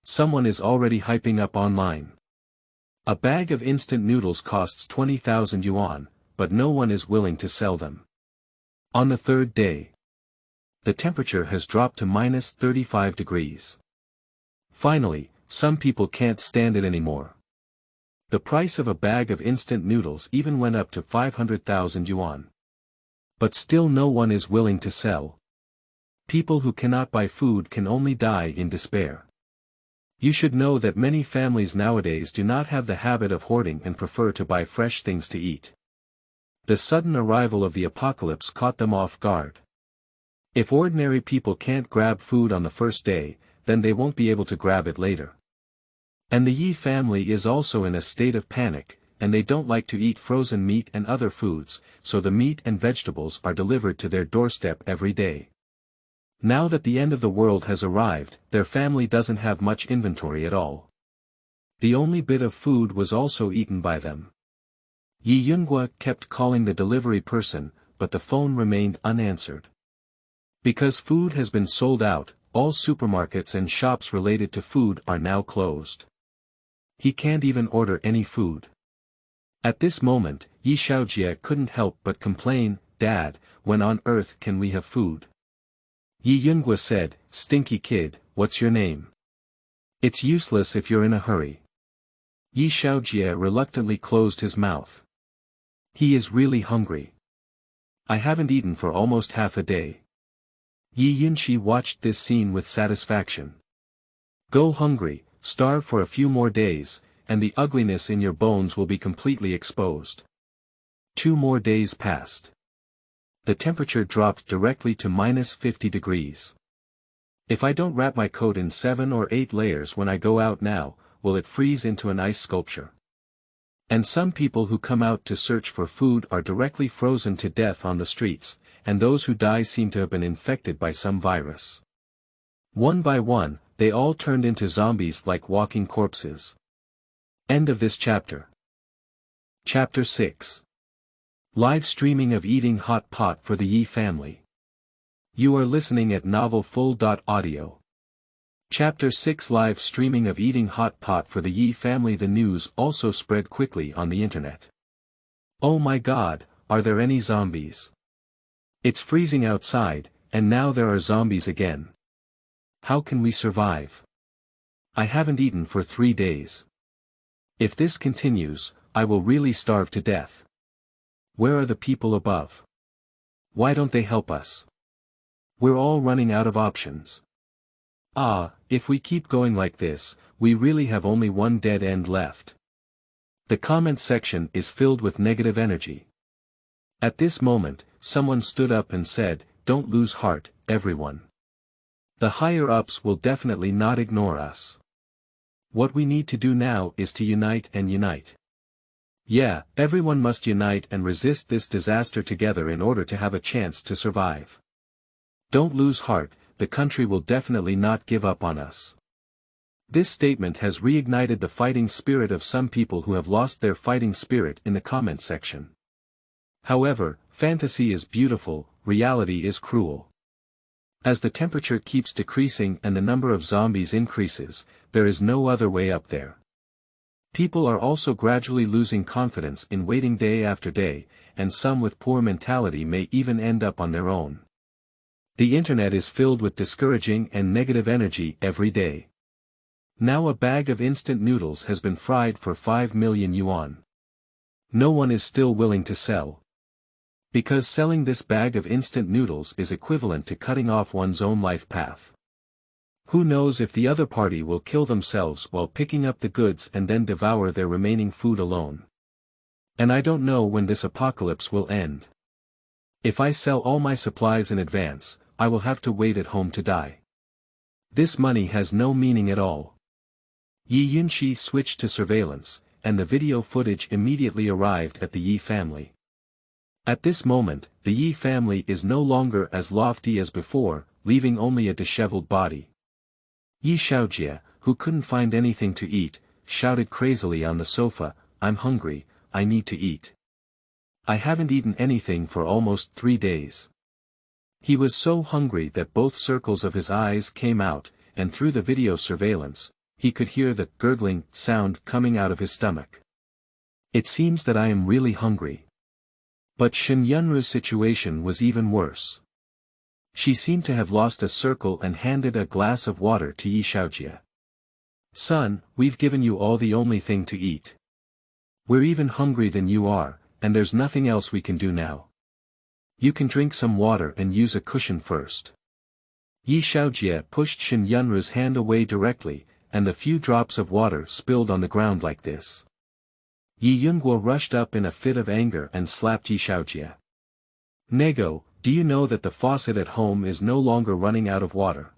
Speaker 1: Someone is already hyping up online. A bag of instant noodles costs 20,000 yuan, but no one is willing to sell them. On the third day, the temperature has dropped to -35 degrees. Finally, some people can't stand it anymore. The price of a bag of instant noodles even went up to 500,000 yuan. But still no one is willing to sell. People who cannot buy food can only die in despair. You should know that many families nowadays do not have the habit of hoarding and prefer to buy fresh things to eat. The sudden arrival of the apocalypse caught them off guard. If ordinary people can't grab food on the first day, then they won't be able to grab it later. And the Ye family is also in a state of panic, and they don't like to eat frozen meat and other foods, so the meat and vegetables are delivered to their doorstep every day. Now that the end of the world has arrived, their family doesn't have much inventory at all. The only bit of food was also eaten by them. Ye Yunxi kept calling the delivery person, but the phone remained unanswered. Because food has been sold out, all supermarkets and shops related to food are now closed. He can't even order any food. At this moment, Ye Shaojie couldn't help but complain, "Dad, when on earth can we have food?" Ye Yunxi said, "Stinky kid, what's your name? It's useless if you're in a hurry." Ye Shaojie reluctantly closed his mouth. He is really hungry. I haven't eaten for almost half a day. Ye Yunxi watched this scene with satisfaction. Go hungry, starve for a few more days, and the ugliness in your bones will be completely exposed. 2 more days passed. The temperature dropped directly to -50 degrees. If I don't wrap my coat in 7 or 8 layers when I go out now, will it freeze into an ice sculpture? And some people who come out to search for food are directly frozen to death on the streets, and those who die seem to have been infected by some virus. One by one, they all turned into zombies like walking corpses. End of this chapter. Chapter 6. Live streaming of eating hot pot for the Ye family. You are listening at novelfull.audio. Chapter 6. Live streaming of eating hot pot for the Ye family. The news also spread quickly on the internet. Oh my god, are there any zombies? It's freezing outside, and now there are zombies again. How can we survive? I haven't eaten for 3 days. If this continues, I will really starve to death. Where are the people above? Why don't they help us? We're all running out of options. If we keep going like this, we really have only one dead end left. The comment section is filled with negative energy. At this moment, someone stood up and said, "Don't lose heart, everyone. The higher-ups will definitely not ignore us. What we need to do now is to unite and unite. Yeah, everyone must unite and resist this disaster together in order to have a chance to survive. Don't lose heart, the country will definitely not give up on us." This statement has reignited the fighting spirit of some people who have lost their fighting spirit in the comment section. However, fantasy is beautiful, reality is cruel. As the temperature keeps decreasing and the number of zombies increases, there is no other way up there. People are also gradually losing confidence in waiting day after day, and some with poor mentality may even end up on their own. The internet is filled with discouraging and negative energy every day. Now a bag of instant noodles has been fried for 5 million yuan. No one is still willing to sell. Because selling this bag of instant noodles is equivalent to cutting off one's own life path. Who knows if the other party will kill themselves while picking up the goods and then devour their remaining food alone. And I don't know when this apocalypse will end. If I sell all my supplies in advance, I will have to wait at home to die. This money has no meaning at all. Ye Yunxi switched to surveillance, and the video footage immediately arrived at the Ye family. At this moment, the Ye family is no longer as lofty as before, leaving only a disheveled body. Ye Shaojie, who couldn't find anything to eat, shouted crazily on the sofa, "I'm hungry, I need to eat. I haven't eaten anything for almost 3 days." He was so hungry that both circles of his eyes came out, and through the video surveillance, he could hear the gurgling sound coming out of his stomach. "It seems that I am really hungry." But Shen Yunru's situation was even worse. She seemed to have lost a circle and handed a glass of water to Ye Shaojie. "Son, we've given you all the only thing to eat. We're even hungry than you are, and there's nothing else we can do now. You can drink some water and use a cushion first." Ye Shaojie pushed Shen Yunru's hand away directly, and the few drops of water spilled on the ground like this. Ye Yunxi rushed up in a fit of anger and slapped Ye Shaojie. "Nego, do you know that the faucet at home is no longer running out of water?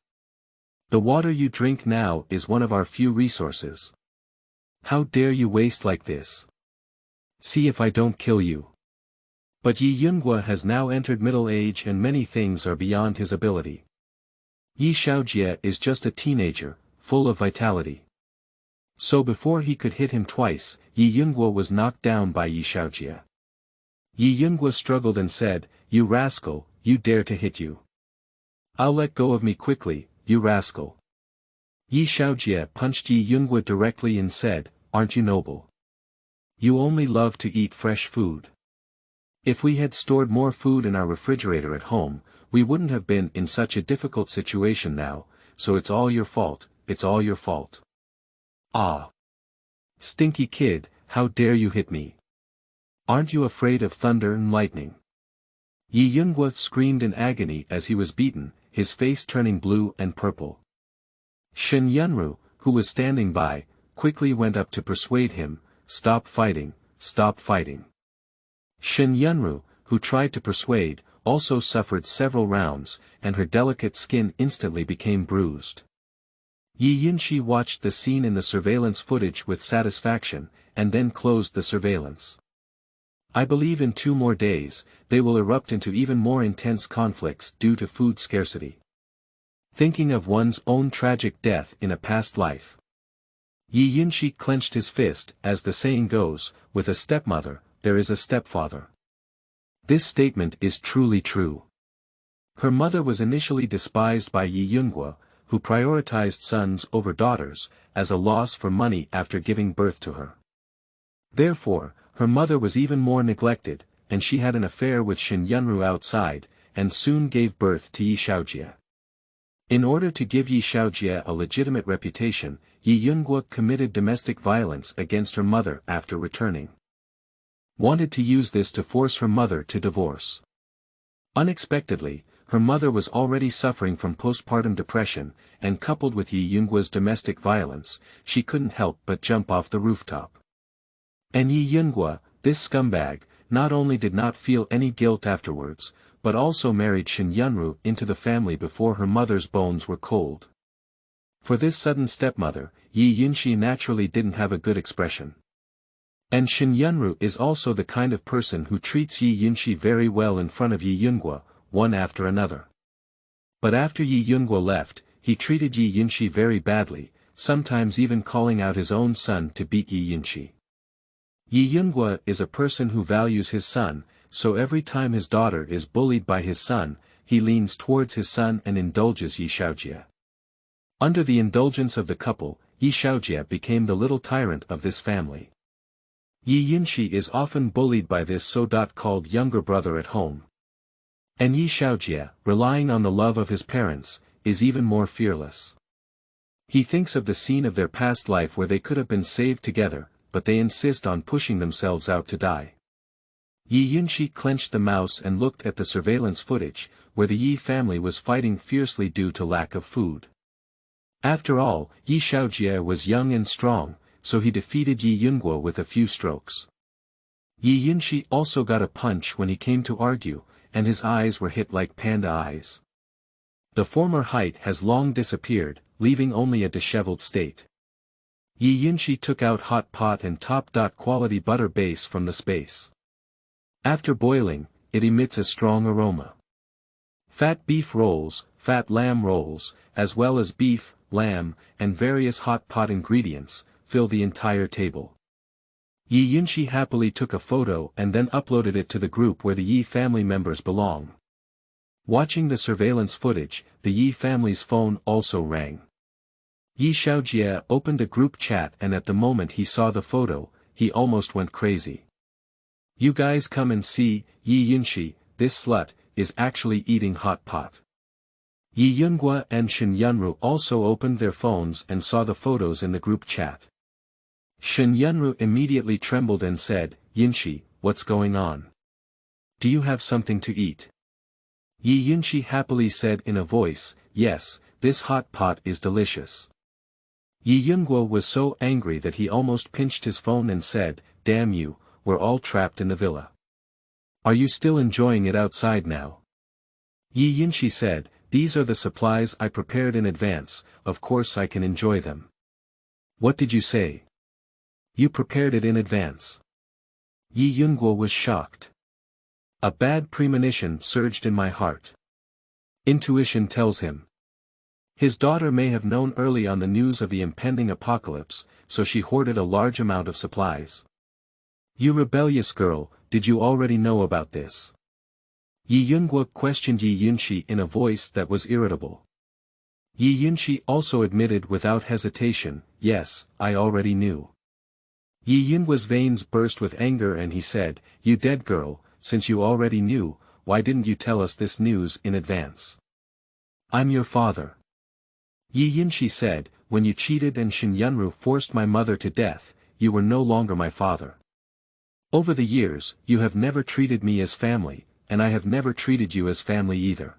Speaker 1: The water you drink now is one of our few resources. How dare you waste like this? See if I don't kill you." But Ye Yunxi has now entered middle age and many things are beyond his ability. Ye Shaojie is just a teenager, full of vitality. So before he could hit him twice, Ye Yunxi was knocked down by Ye Shaojie. Ye Yunxi struggled and said, "You rascal, you dare to hit you. I'll let go of me quickly, you rascal." Ye Shaojie punched Ye Yunxi directly and said, "Aren't you noble? You only love to eat fresh food. If we had stored more food in our refrigerator at home, we wouldn't have been in such a difficult situation now, so it's all your fault, it's all your fault. Ah! Stinky kid, how dare you hit me? Aren't you afraid of thunder and lightning?" Ye Yunxi screamed in agony as he was beaten, his face turning blue and purple. Shen Yunru, who was standing by, quickly went up to persuade him, "Stop fighting, stop fighting." Shen Yunru, who tried to persuade, also suffered several rounds, and her delicate skin instantly became bruised. Ye Yunxi watched the scene in the surveillance footage with satisfaction, and then closed the surveillance. "I believe in 2 more days, they will erupt into even more intense conflicts due to food scarcity. Thinking of one's own tragic death in a past life." Ye Yunxi clenched his fist, as the saying goes, with a stepmother, there is a stepfather. This statement is truly true. Her mother was initially despised by Ye Yunxi, who prioritized sons over daughters, as a loss for money after giving birth to her. Therefore, her mother was even more neglected, and she had an affair with Shen Yunru outside, and soon gave birth to Ye Shaojie. In order to give Ye Shaojie a legitimate reputation, Ye Yunxi committed domestic violence against her mother after returning. Wanted to use this to force her mother to divorce. Unexpectedly, her mother was already suffering from postpartum depression, and coupled with Ye Yunxi's domestic violence, she couldn't help but jump off the rooftop. And Ye Yunxi, this scumbag, not only did not feel any guilt afterwards, but also married Shen Yunru into the family before her mother's bones were cold. For this sudden stepmother, Ye Yunxi naturally didn't have a good expression. And Shen Yunru is also the kind of person who treats Ye Yunxi very well in front of Ye Yunxi, one after another. But after Ye Yunxi left, he treated Ye Yunxi very badly, sometimes even calling out his own son to beat Ye Yunxi. Ye Yunxi is a person who values his son, so every time his daughter is bullied by his son, he leans towards his son and indulges Ye Shaojie. Under the indulgence of the couple, Ye Shaojie became the little tyrant of this family. Ye Yunxi is often bullied by this so-called younger brother at home. And Ye Shaojie, relying on the love of his parents, is even more fearless. He thinks of the scene of their past life where they could have been saved together, but they insist on pushing themselves out to die. Ye Yunxi clenched the mouse and looked at the surveillance footage, where the Ye family was fighting fiercely due to lack of food. After all, Ye Shaojie was young and strong, so he defeated Ye Yunxi with a few strokes. Ye Yunxi also got a punch when he came to argue, and his eyes were hit like panda eyes. The former height has long disappeared, leaving only a disheveled state. Ye Yunxi took out hot pot and top-quality butter base from the space. After boiling, it emits a strong aroma. Fat beef rolls, fat lamb rolls, as well as beef, lamb, and various hot pot ingredients, fill the entire table. Ye Yunxi happily took a photo and then uploaded it to the group where the Ye family members belong. Watching the surveillance footage, the Ye family's phone also rang. Ye Shaojie opened a group chat and at the moment he saw the photo, he almost went crazy. You guys come and see, Ye Yunxi, this slut, is actually eating hot pot. Ye Yunxi and Shen Yunru also opened their phones and saw the photos in the group chat. Shen Yunru immediately trembled and said, Yunxi, what's going on? Do you have something to eat? Ye Yunxi happily said in a voice, yes, this hot pot is delicious. Ye Yunxi was so angry that he almost pinched his phone and said, damn you, we're all trapped in the villa. Are you still enjoying it outside now? Ye Yunxi said, these are the supplies I prepared in advance, of course I can enjoy them. What did you say? You prepared it in advance. Ye Yunxi was shocked. A bad premonition surged in my heart. Intuition tells him. His daughter may have known early on the news of the impending apocalypse, so she hoarded a large amount of supplies. You rebellious girl, did you already know about this? Ye Yunxi questioned Ye Yunxi in a voice that was irritable. Ye Yunxi also admitted without hesitation, yes, I already knew. Ye Yunxi's veins burst with anger and he said, you dead girl, since you already knew, why didn't you tell us this news in advance? I'm your father. Ye Yunxi said, when you cheated and Shen Yunru forced my mother to death, you were no longer my father. Over the years, you have never treated me as family, and I have never treated you as family either.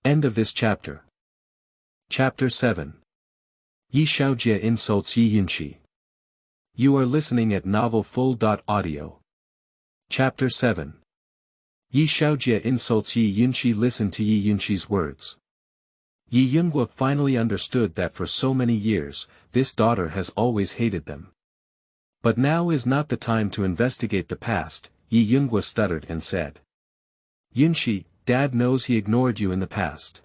Speaker 1: End of this chapter. Chapter 7. Ye Shaojie insults Ye Yunxi. You are listening at novelfull.audio. Chapter 7. Ye Shaojie insults Ye Yunxi. Listen to Ye Yunxi's words. Ye Yunxi finally understood that for so many years, this daughter has always hated them. But now is not the time to investigate the past, Ye Yunxi stuttered and said. Yunxi, Dad knows he ignored you in the past.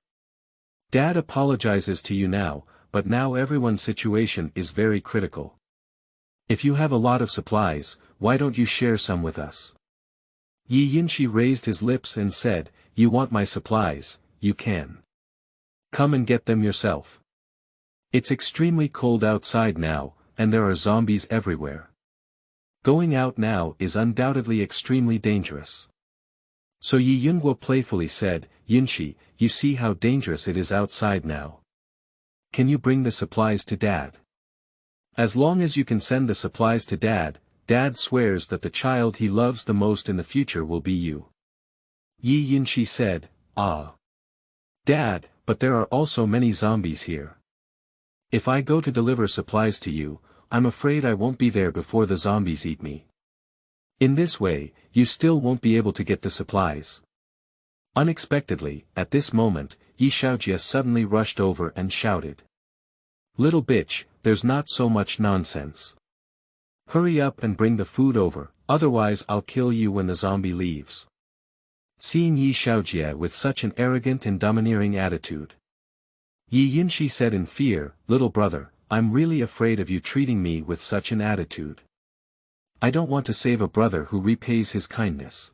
Speaker 1: Dad apologizes to you now, but now everyone's situation is very critical. If you have a lot of supplies, why don't you share some with us? Ye Yunxi raised his lips and said, you want my supplies, you can. Come and get them yourself. It's extremely cold outside now, and there are zombies everywhere. Going out now is undoubtedly extremely dangerous. So Ye Yunxi playfully said, Yunxi, you see how dangerous it is outside now. Can you bring the supplies to Dad? As long as you can send the supplies to Dad, Dad swears that the child he loves the most in the future will be you. Ye Yunxi said, ah. Dad, but there are also many zombies here. If I go to deliver supplies to you, I'm afraid I won't be there before the zombies eat me. In this way, you still won't be able to get the supplies. Unexpectedly, at this moment, Ye Shaojie suddenly rushed over and shouted. Little bitch, there's not so much nonsense. Hurry up and bring the food over, otherwise I'll kill you when the zombie leaves. Seeing Ye Shaojie with such an arrogant and domineering attitude, Ye Yunxi said in fear, little brother, I'm really afraid of you treating me with such an attitude. I don't want to save a brother who repays his kindness."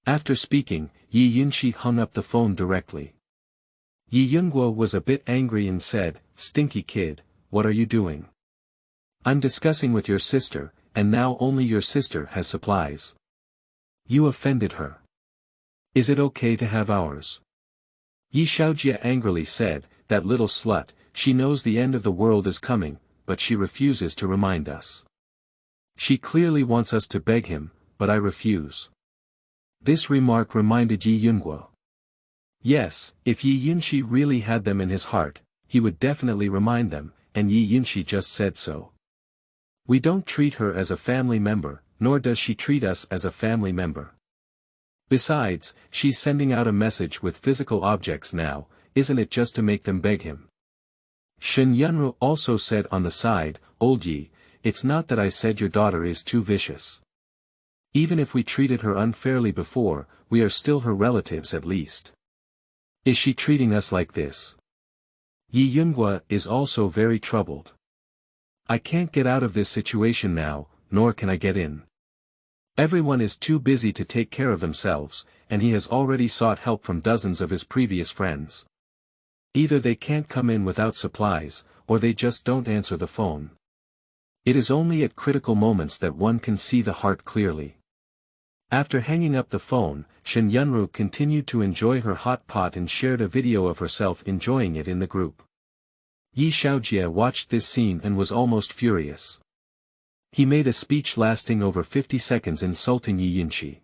Speaker 1: After speaking, Ye Yunxi hung up the phone directly. Ye Yunguo was a bit angry and said, "Stinky kid, what are you doing? I'm discussing with your sister, and now only your sister has supplies. You offended her. Is it okay to have ours?" Ye Shaojie angrily said, "That little slut, she knows the end of the world is coming, but she refuses to remind us. She clearly wants us to beg him, but I refuse." This remark reminded Ye Yunguo. Yes, if Ye Yunxi really had them in his heart, he would definitely remind them, and Ye Yunxi just said so. We don't treat her as a family member, nor does she treat us as a family member. Besides, she's sending out a message with physical objects now, isn't it just to make them beg him? Shen Yunru also said on the side, "Old Yi, it's not that I said your daughter is too vicious. Even if we treated her unfairly before, we are still her relatives at least. Is she treating us like this?" Ye Yunguo is also very troubled. "I can't get out of this situation now, nor can I get in. Everyone is too busy to take care of themselves, and he has already sought help from dozens of his previous friends. Either they can't come in without supplies, or they just don't answer the phone. It is only at critical moments that one can see the heart clearly." After hanging up the phone, Shen Yunru continued to enjoy her hot pot and shared a video of herself enjoying it in the group. Ye Shaojie watched this scene and was almost furious. He made a speech lasting over 50 seconds insulting Ye Yunxi.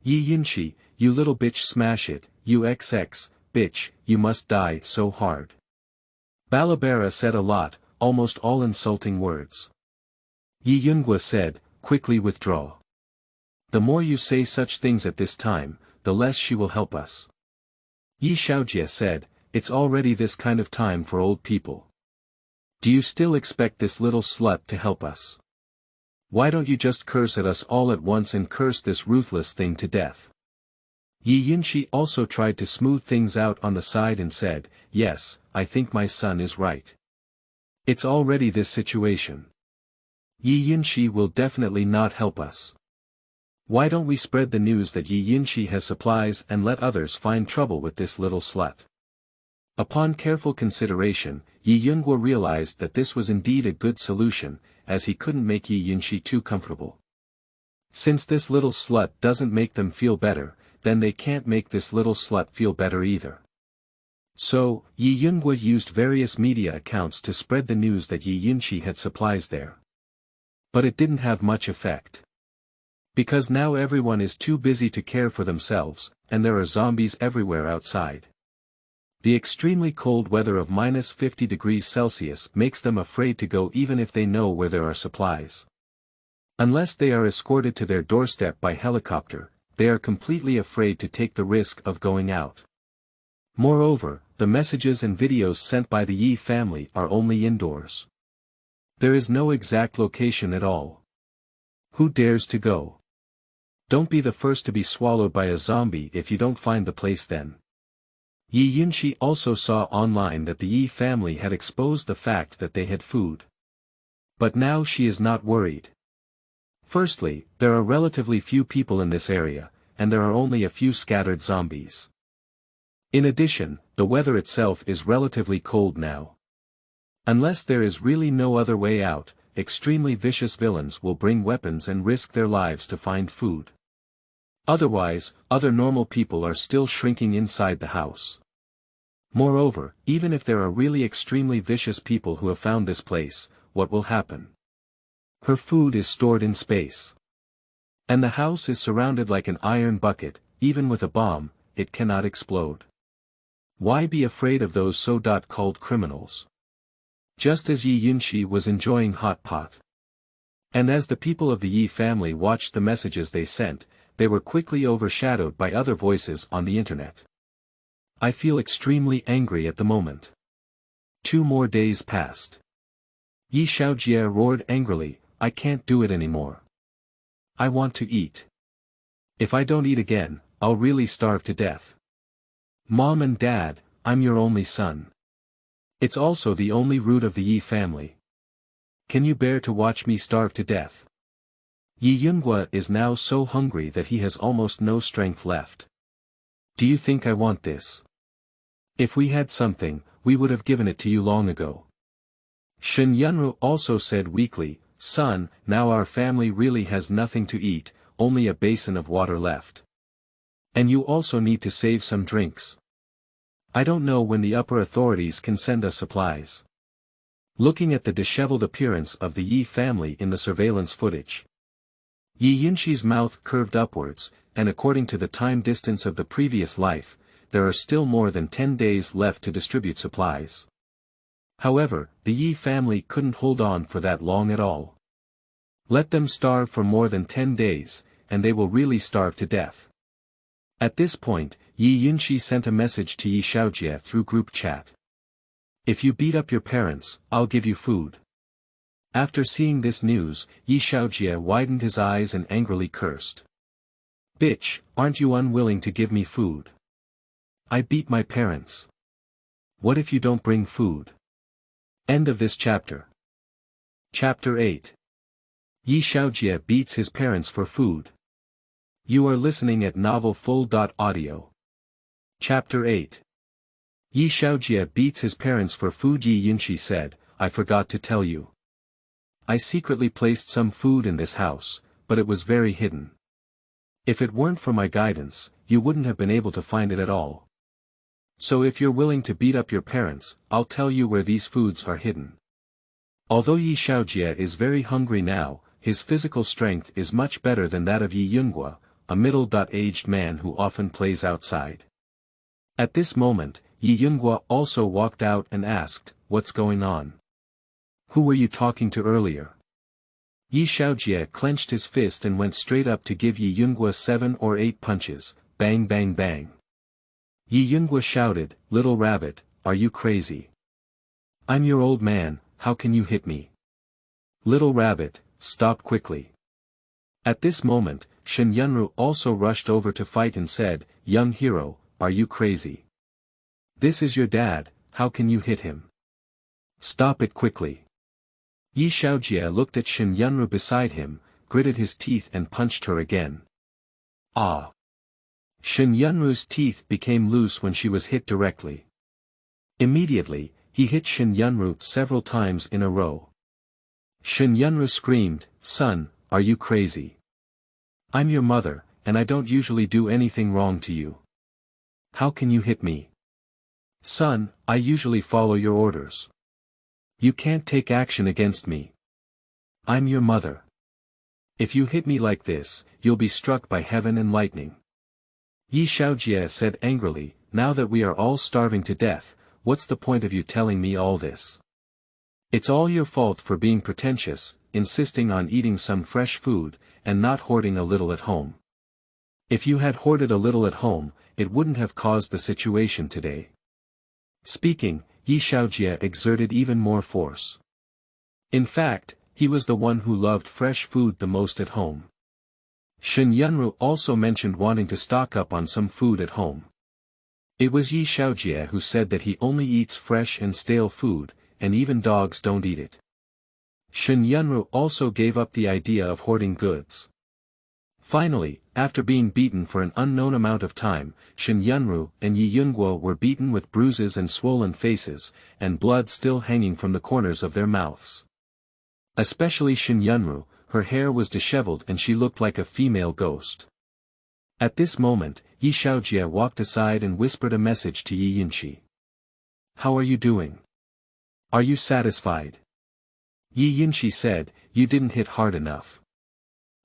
Speaker 1: "Ye Yunxi, you little bitch, smash it, you XX, bitch, you must die so hard." Balabara said a lot, almost all insulting words. Ye Yunguo said, "Quickly withdraw. The more you say such things at this time, the less she will help us." Ye Shaojie said, "It's already this kind of time for old people. Do you still expect this little slut to help us? Why don't you just curse at us all at once and curse this ruthless thing to death?" Ye Yunxi also tried to smooth things out on the side and said, "Yes, I think my son is right. It's already this situation. Ye Yunxi will definitely not help us. Why don't we spread the news that Ye Yunxi has supplies and let others find trouble with this little slut?" Upon careful consideration, Ye Yunguo realized that this was indeed a good solution, as he couldn't make Ye Yunxi too comfortable. Since this little slut doesn't make them feel better, then they can't make this little slut feel better either. So, Ye Yunguo used various media accounts to spread the news that Ye Yunxi had supplies there. But it didn't have much effect. Because now everyone is too busy to care for themselves, and there are zombies everywhere outside. The extremely cold weather of -50 degrees Celsius makes them afraid to go even if they know where there are supplies. Unless they are escorted to their doorstep by helicopter, they are completely afraid to take the risk of going out. Moreover, the messages and videos sent by the Yi family are only indoors. There is no exact location at all. Who dares to go? Don't be the first to be swallowed by a zombie if you don't find the place then. Ye Yunxi also saw online that the Yi family had exposed the fact that they had food. But now she is not worried. Firstly, there are relatively few people in this area, and there are only a few scattered zombies. In addition, the weather itself is relatively cold now. Unless there is really no other way out, extremely vicious villains will bring weapons and risk their lives to find food. Otherwise, other normal people are still shrinking inside the house. Moreover, even if there are really extremely vicious people who have found this place, what will happen? Her food is stored in space. And the house is surrounded like an iron bucket, even with a bomb, it cannot explode. Why be afraid of those so-called criminals? Just as Ye Yunxi was enjoying hot pot. And as the people of the Yi family watched the messages they sent, they were quickly overshadowed by other voices on the internet. I feel extremely angry at the moment. 2 more days passed. Ye Shaojie roared angrily, I can't do it anymore. I want to eat. If I don't eat again, I'll really starve to death. Mom and Dad, I'm your only son. It's also the only root of the Ye family. Can you bear to watch me starve to death? Ye Yunxi is now so hungry that he has almost no strength left. Do you think I want this? If we had something, we would have given it to you long ago. Shen Yunru also said weakly, Son, now our family really has nothing to eat, only a basin of water left. And you also need to save some drinks. I don't know when the upper authorities can send us supplies. Looking at the disheveled appearance of the Ye family in the surveillance footage, Ye Yunxi's mouth curved upwards, and according to the time distance of the previous life, there are still more than 10 days left to distribute supplies. However, the Ye family couldn't hold on for that long at all. Let them starve for more than 10 days, and they will really starve to death. At this point, Ye Yunxi sent a message to Ye Shaojie through group chat. If you beat up your parents, I'll give you food. After seeing this news, Ye Shaojie widened his eyes and angrily cursed. Bitch, aren't you unwilling to give me food? I beat my parents. What if you don't bring food? End of this chapter. Chapter 8. Ye Shaojie beats his parents for food. You are listening at novelfull.audio. Chapter 8. Ye Shaojie beats his parents for food. Ye Yunxi said, I forgot to tell you. I secretly placed some food in this house, but it was very hidden. If it weren't for my guidance, you wouldn't have been able to find it at all. So if you're willing to beat up your parents, I'll tell you where these foods are hidden. Although Ye Shaojie is very hungry now, his physical strength is much better than that of Ye Yunxi, a middle-aged man who often plays outside. At this moment, Ye Yunxi also walked out and asked, What's going on? Who were you talking to earlier? Ye Shaojie clenched his fist and went straight up to give Ye Yunxi 7 or 8 punches, bang bang bang. Ye Yunxi shouted, Little rabbit, are you crazy? I'm your old man, how can you hit me? Little rabbit, stop quickly. At this moment, Shen Yunru also rushed over to fight and said, Young hero, are you crazy? This is your dad, how can you hit him? Stop it quickly. Ye Shaojie looked at Shen Yunru beside him, gritted his teeth and punched her again. Ah! Shen Yunru's teeth became loose when she was hit directly. Immediately, he hit Shen Yunru several times in a row. Shen Yunru screamed, Son, are you crazy? I'm your mother, and I don't usually do anything wrong to you. How can you hit me? Son, I usually follow your orders. You can't take action against me. I'm your mother. If you hit me like this, you'll be struck by heaven and lightning. Ye Shaojie said angrily, Now that we are all starving to death, what's the point of you telling me all this? It's all your fault for being pretentious, insisting on eating some fresh food, and not hoarding a little at home. If you had hoarded a little at home, it wouldn't have caused the situation today. Speaking, Ye Shaojie exerted even more force. In fact, he was the one who loved fresh food the most at home. Shen Yunru also mentioned wanting to stock up on some food at home. It was Ye Shaojie who said that he only eats fresh and stale food, and even dogs don't eat it. Shen Yunru also gave up the idea of hoarding goods. Finally, after being beaten for an unknown amount of time, Shen Yunru and Ye Yunxi were beaten with bruises and swollen faces, and blood still hanging from the corners of their mouths. Especially Shen Yunru, her hair was disheveled and she looked like a female ghost. At this moment, Ye Shaojie walked aside and whispered a message to Ye Yunxi. How are you doing? Are you satisfied? Ye Yunxi said, You didn't hit hard enough.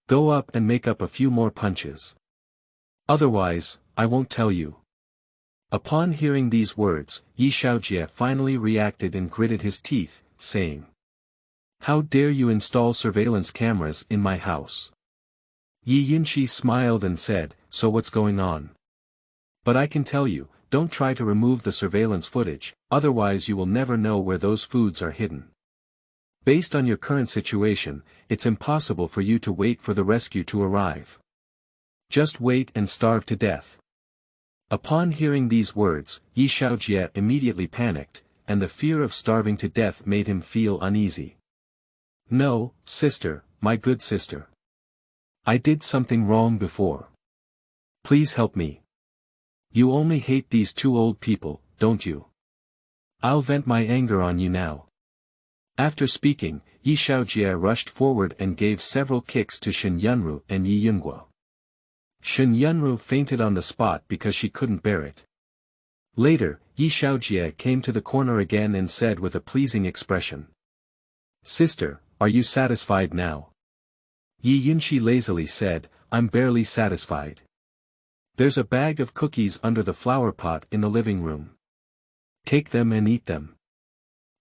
Speaker 1: Go up and make up a few more punches. Otherwise, I won't tell you. Upon hearing these words, Ye Shaojie finally reacted and gritted his teeth, saying, How dare you install surveillance cameras in my house? Ye Yunxi smiled and said, So what's going on? But I can tell you, don't try to remove the surveillance footage, otherwise you will never know where those foods are hidden. Based on your current situation, it's impossible for you to wait for the rescue to arrive. Just wait and starve to death. Upon hearing these words, Ye Shaojie immediately panicked, and the fear of starving to death made him feel uneasy. "No, sister, my good sister. I did something wrong before. Please help me. You only hate these two old people, don't you? I'll vent my anger on you now." After speaking, Ye Shaojie rushed forward and gave several kicks to Shen Yunru and Ye Yunxi. Shen Yunru fainted on the spot because she couldn't bear it. Later, Ye Shaojie came to the corner again and said with a pleasing expression, "Sister, are you satisfied now?" Ye Yunxi lazily said, "I'm barely satisfied. There's a bag of cookies under the flower pot in the living room. Take them and eat them.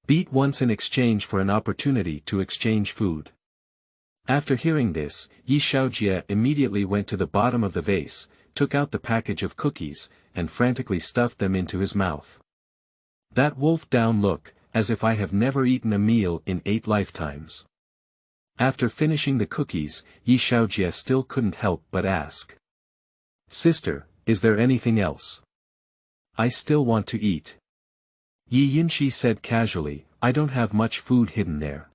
Speaker 1: Beat once in exchange for an opportunity to exchange food." After hearing this, Ye Shaojie immediately went to the bottom of the vase, took out the package of cookies, and frantically stuffed them into his mouth. That wolf-down look, as if I have never eaten a meal in 8 lifetimes. After finishing the cookies, Ye Shaojie still couldn't help but ask, "Sister, is there anything else? I still want to eat." Ye Yunxi said casually, "I don't have much food hidden there.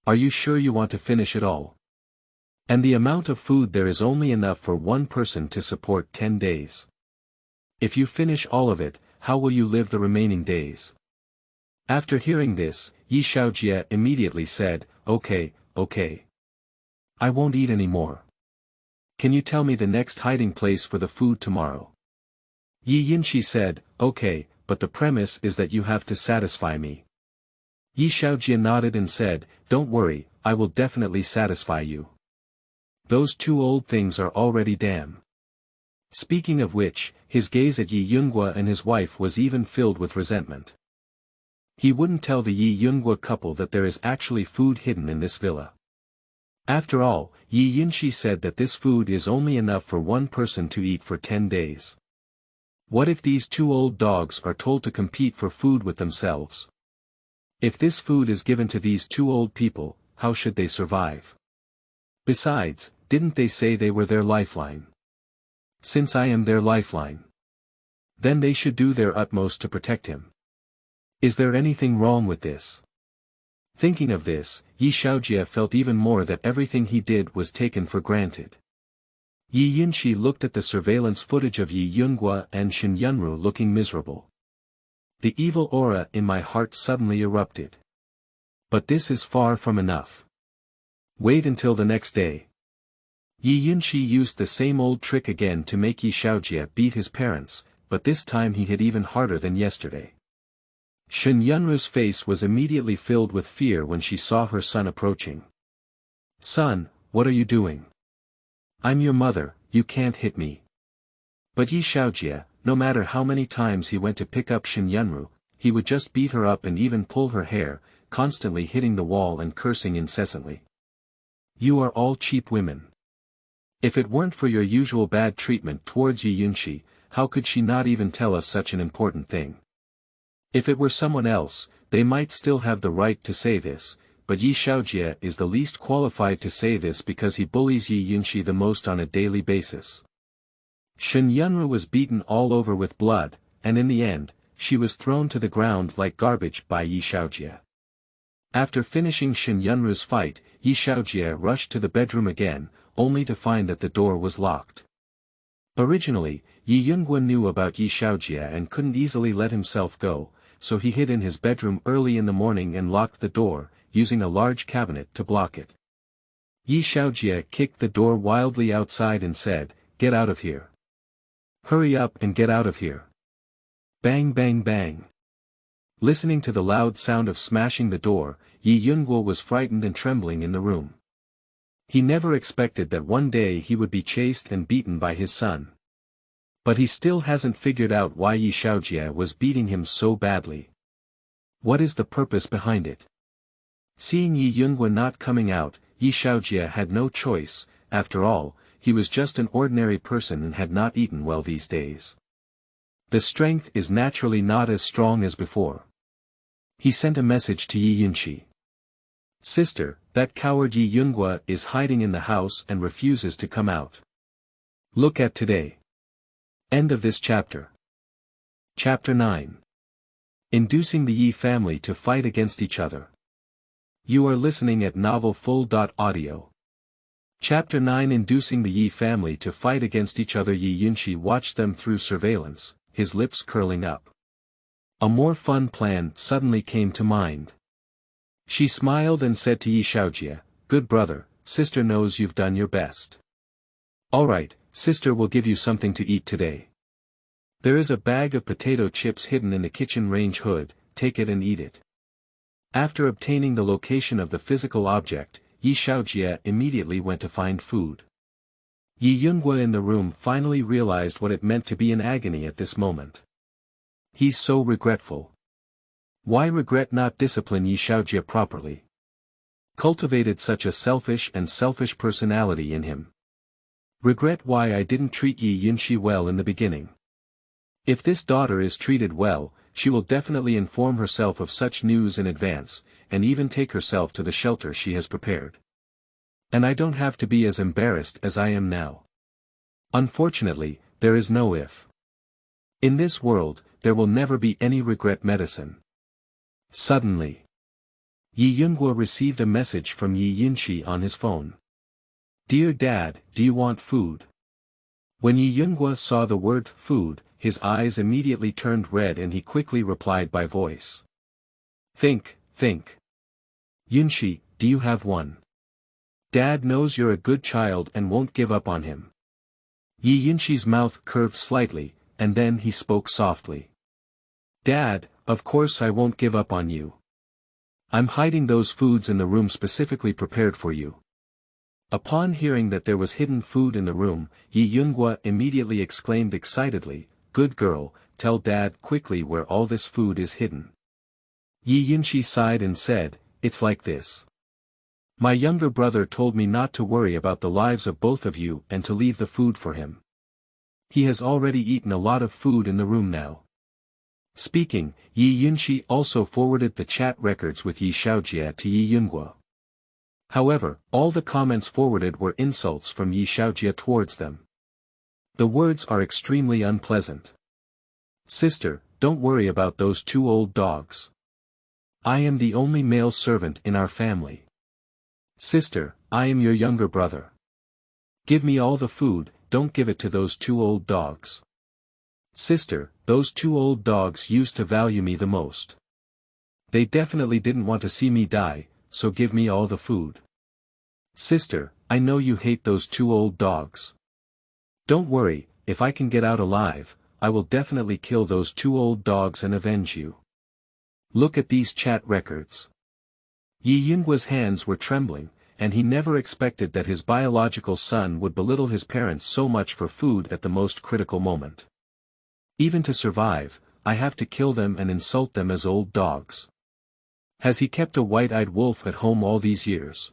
Speaker 1: Are you sure you want to finish it all? And the amount of food there is only enough for one person to support 10 days. If you finish all of it, how will you live the remaining days?" After hearing this, Ye Shaojie immediately said, Okay. I won't eat any more. Can you tell me the next hiding place for the food tomorrow?" Ye Yunxi said, "Okay, but the premise is that you have to satisfy me." Ye Shaojie nodded and said, "Don't worry, I will definitely satisfy you. Those two old things are already damn." Speaking of which, his gaze at Ye Yunxi and his wife was even filled with resentment. He wouldn't tell the Ye Yunxi couple that there is actually food hidden in this villa. After all, Ye Yunxi said that this food is only enough for one person to eat for 10 days. What if these two old dogs are told to compete for food with themselves? If this food is given to these two old people, how should they survive? Besides, didn't they say they were their lifeline? Since I am their lifeline, then they should do their utmost to protect him. Is there anything wrong with this? Thinking of this, Ye Shaojie felt even more that everything he did was taken for granted. Ye Yunxi looked at the surveillance footage of Ye Yunxi and Shen Yunru looking miserable. The evil aura in my heart suddenly erupted. But this is far from enough. Wait until the next day. Ye Yunxi used the same old trick again to make Ye Shaojie beat his parents, but this time he hit even harder than yesterday. Shen Yunru's face was immediately filled with fear when she saw her son approaching. "Son, what are you doing? I'm your mother, you can't hit me." But Ye Shaojie, no matter how many times he went to pick up Shen Yunru, he would just beat her up and even pull her hair, constantly hitting the wall and cursing incessantly. "You are all cheap women. If it weren't for your usual bad treatment towards Ye Yunxi, how could she not even tell us such an important thing? If it were someone else, they might still have the right to say this, but Ye Shaojie is the least qualified to say this because he bullies Ye Yunxi the most on a daily basis." Shen Yunru was beaten all over with blood, and in the end, she was thrown to the ground like garbage by Ye Shaojie. After finishing Shen Yunru's fight, Ye Shaojie rushed to the bedroom again, only to find that the door was locked. Originally, Ye Yunxi knew about Ye Shaojie and couldn't easily let himself go, so he hid in his bedroom early in the morning and locked the door, using a large cabinet to block it. Ye Shaojie kicked the door wildly outside and said, "Get out of here. Hurry up and get out of here." Bang bang bang. Listening to the loud sound of smashing the door, Ye Yunxi was frightened and trembling in the room. He never expected that one day he would be chased and beaten by his son. But he still hasn't figured out why Ye Shaojie was beating him so badly. What is the purpose behind it? Seeing Ye Yunxi not coming out, Ye Shaojie had no choice. After all, he was just an ordinary person and had not eaten well these days. The strength is naturally not as strong as before. He sent a message to Ye Yunxi. "Sister, that coward Ye Yunxi is hiding in the house and refuses to come out. Look at today." End of this chapter. Chapter 9. Inducing the Ye family to fight against each other. You are listening at Novel Full.audio. Chapter 9 Inducing the Ye family to fight against each other. Ye Yunxi watched them through surveillance, his lips curling up. A more fun plan suddenly came to mind. She smiled and said to Ye Shaojie, "Good brother, sister knows you've done your best. Alright, sister will give you something to eat today. There is a bag of potato chips hidden in the kitchen range hood, take it and eat it." After obtaining the location of the physical object, Ye Shaojie immediately went to find food. Ye Yunxi in the room finally realized what it meant to be in agony at this moment. He's so regretful. Why regret not discipline Ye Shaojie properly? Cultivated such a selfish personality in him. Regret why I didn't treat Ye Yunxi well in the beginning. If this daughter is treated well, she will definitely inform herself of such news in advance, and even take herself to the shelter she has prepared. And I don't have to be as embarrassed as I am now. Unfortunately, there is no if. In this world, there will never be any regret medicine. Suddenly, Ye Yunxi received a message from Ye Yunxi on his phone. "Dear Dad, do you want food?" When Ye Yunxi saw the word food, his eyes immediately turned red and he quickly replied by voice. Think. Yunxi, do you have one? Dad knows you're a good child and won't give up on him. Ye Yunxi's mouth curved slightly, and then he spoke softly. Dad, of course I won't give up on you. I'm hiding those foods in the room specifically prepared for you. Upon hearing that there was hidden food in the room, Ye Yunxi immediately exclaimed excitedly, "Good girl, tell Dad quickly where all this food is hidden." Ye Yunxi sighed and said, "It's like this. My younger brother told me not to worry about the lives of both of you and to leave the food for him. He has already eaten a lot of food in the room now." Speaking, Ye Yunxi also forwarded the chat records with Ye Shaojie to Ye Yunxi. However, all the comments forwarded were insults from Ye Shaojie towards them. The words are extremely unpleasant. "Sister, don't worry about those two old dogs. I am the only male servant in our family. Sister, I am your younger brother. Give me all the food, don't give it to those two old dogs. Sister, those two old dogs used to value me the most. They definitely didn't want to see me die, so give me all the food. Sister, I know you hate those two old dogs. Don't worry, if I can get out alive, I will definitely kill those two old dogs and avenge you. Look at these chat records." Ye Yunxi's hands were trembling, and he never expected that his biological son would belittle his parents so much for food at the most critical moment. Even to survive, I have to kill them and insult them as old dogs. Has he kept a white-eyed wolf at home all these years?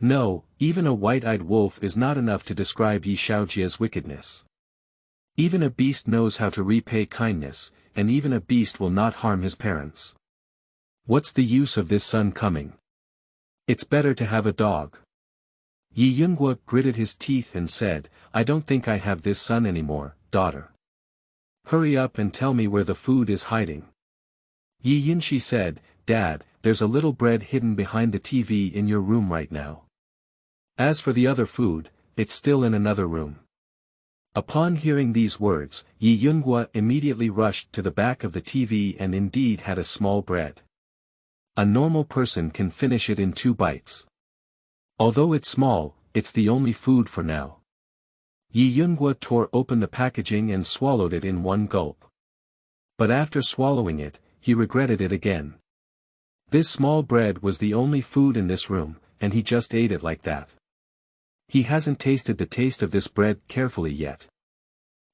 Speaker 1: No, even a white-eyed wolf is not enough to describe Ye Shaojie's wickedness. Even a beast knows how to repay kindness, and even a beast will not harm his parents. What's the use of this son coming? It's better to have a dog. Ye Yunxi gritted his teeth and said, "I don't think I have this son anymore, daughter. Hurry up and tell me where the food is hiding." Ye Yunxi said, "Dad, there's a little bread hidden behind the TV in your room right now. As for the other food, it's still in another room." Upon hearing these words, Ye Yunxi immediately rushed to the back of the TV and indeed had a small bread. A normal person can finish it in 2 bites. Although it's small, it's the only food for now. Ye Yunxi tore open the packaging and swallowed it in 1 gulp. But after swallowing it, he regretted it again. This small bread was the only food in this room, and he just ate it like that. He hasn't tasted the taste of this bread carefully yet.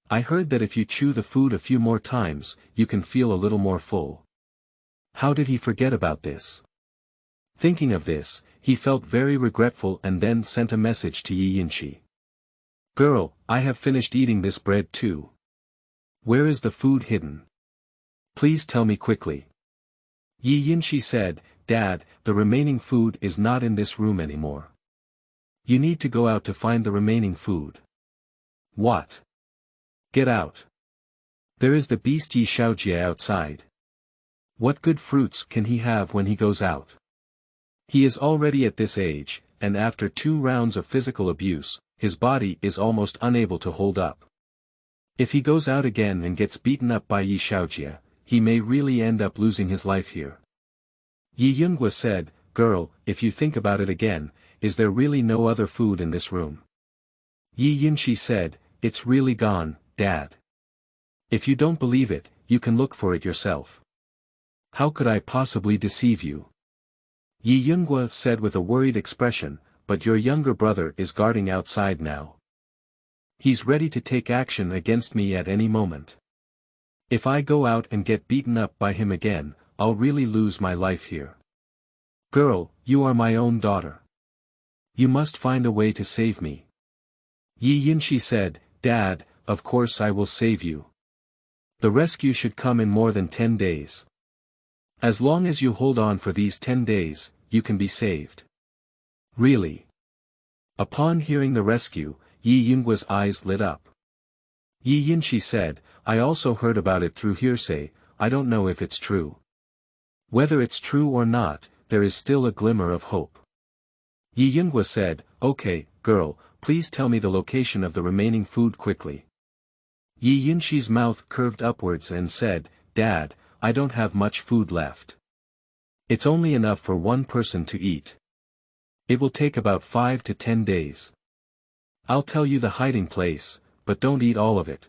Speaker 1: I heard that if you chew the food a few more times, you can feel a little more full. How did he forget about this? Thinking of this, he felt very regretful and then sent a message to Ye Yunxi. "Girl, I have finished eating this bread too. Where is the food hidden? Please tell me quickly." Ye Yunxi said, "Dad, the remaining food is not in this room anymore. You need to go out to find the remaining food." "What? Get out. There is the beast Ye Shaojie outside. What good fruits can he have when he goes out? He is already at this age, and after 2 rounds of physical abuse, his body is almost unable to hold up. If he goes out again and gets beaten up by Ye Shaojie, he may really end up losing his life here. Ye Yunxi said, "Girl, if you think about it again, is there really no other food in this room?" Ye Yunxi said, "It's really gone, Dad. If you don't believe it, you can look for it yourself. How could I possibly deceive you?" Ye Yunxi said with a worried expression, "But your younger brother is guarding outside now. He's ready to take action against me at any moment. If I go out and get beaten up by him again, I'll really lose my life here. Girl, you are my own daughter. You must find a way to save me." Ye Yunxi said, "Dad, of course I will save you. The rescue should come in more than 10 days. As long as you hold on for these 10 days, you can be saved." "Really?" Upon hearing the rescue, Ye Yunxi's eyes lit up. Ye Yunxi said, "I also heard about it through hearsay, I don't know if it's true. Whether it's true or not, there is still a glimmer of hope." Ye Yunxi said, "Okay, girl, please tell me the location of the remaining food quickly." Ye Yunxi's mouth curved upwards and said, "Dad, I don't have much food left. It's only enough for 1 person to eat. It will take about 5 to 10 days. I'll tell you the hiding place, but don't eat all of it."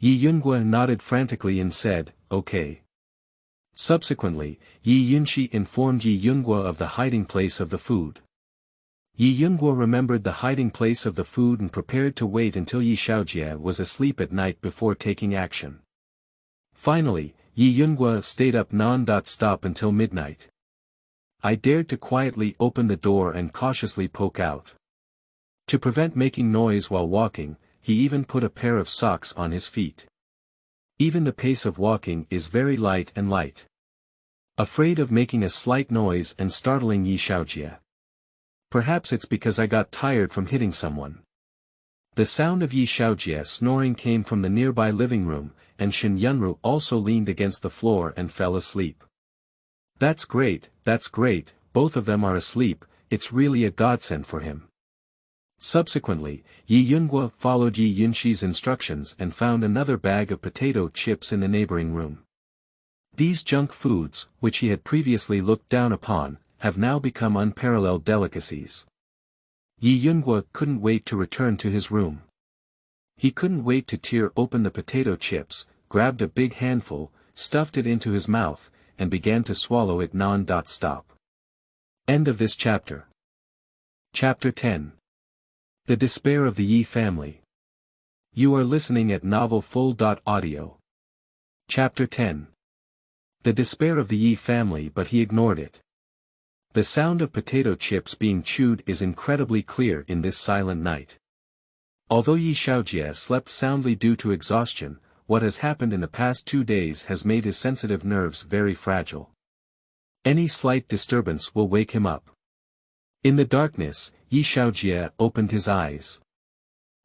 Speaker 1: Ye Yunxi nodded frantically and said, "Okay." Subsequently, Ye Yunxi informed Ye Yunxi of the hiding place of the food. Ye Yunxi remembered the hiding place of the food and prepared to wait until Ye Shaojie was asleep at night before taking action. Finally, Ye Yunxi stayed up non-stop until midnight. I dared to quietly open the door and cautiously poke out. To prevent making noise while walking, he even put a pair of socks on his feet. Even the pace of walking is very light and light. Afraid of making a slight noise and startling Ye Shaojie. Perhaps it's because I got tired from hitting someone. The sound of Ye Shaojie snoring came from the nearby living room, and Shen Yunru also leaned against the floor and fell asleep. That's great, both of them are asleep, it's really a godsend for him." Subsequently, Ye Yunxi followed Ye Yunxi's instructions and found another bag of potato chips in the neighboring room. These junk foods, which he had previously looked down upon, have now become unparalleled delicacies. Ye Yunxi couldn't wait to return to his room. He couldn't wait to tear open the potato chips, grabbed a big handful, stuffed it into his mouth, and began to swallow it non-stop. End of this chapter. Chapter 10. The Despair of the Ye Family. You are listening at novelfull.audio. Chapter 10. The despair of the Ye family, but he ignored it. The sound of potato chips being chewed is incredibly clear in this silent night. Although Ye Shaojie slept soundly due to exhaustion, what has happened in the past 2 days has made his sensitive nerves very fragile. Any slight disturbance will wake him up. In the darkness, Ye Shaojie opened his eyes.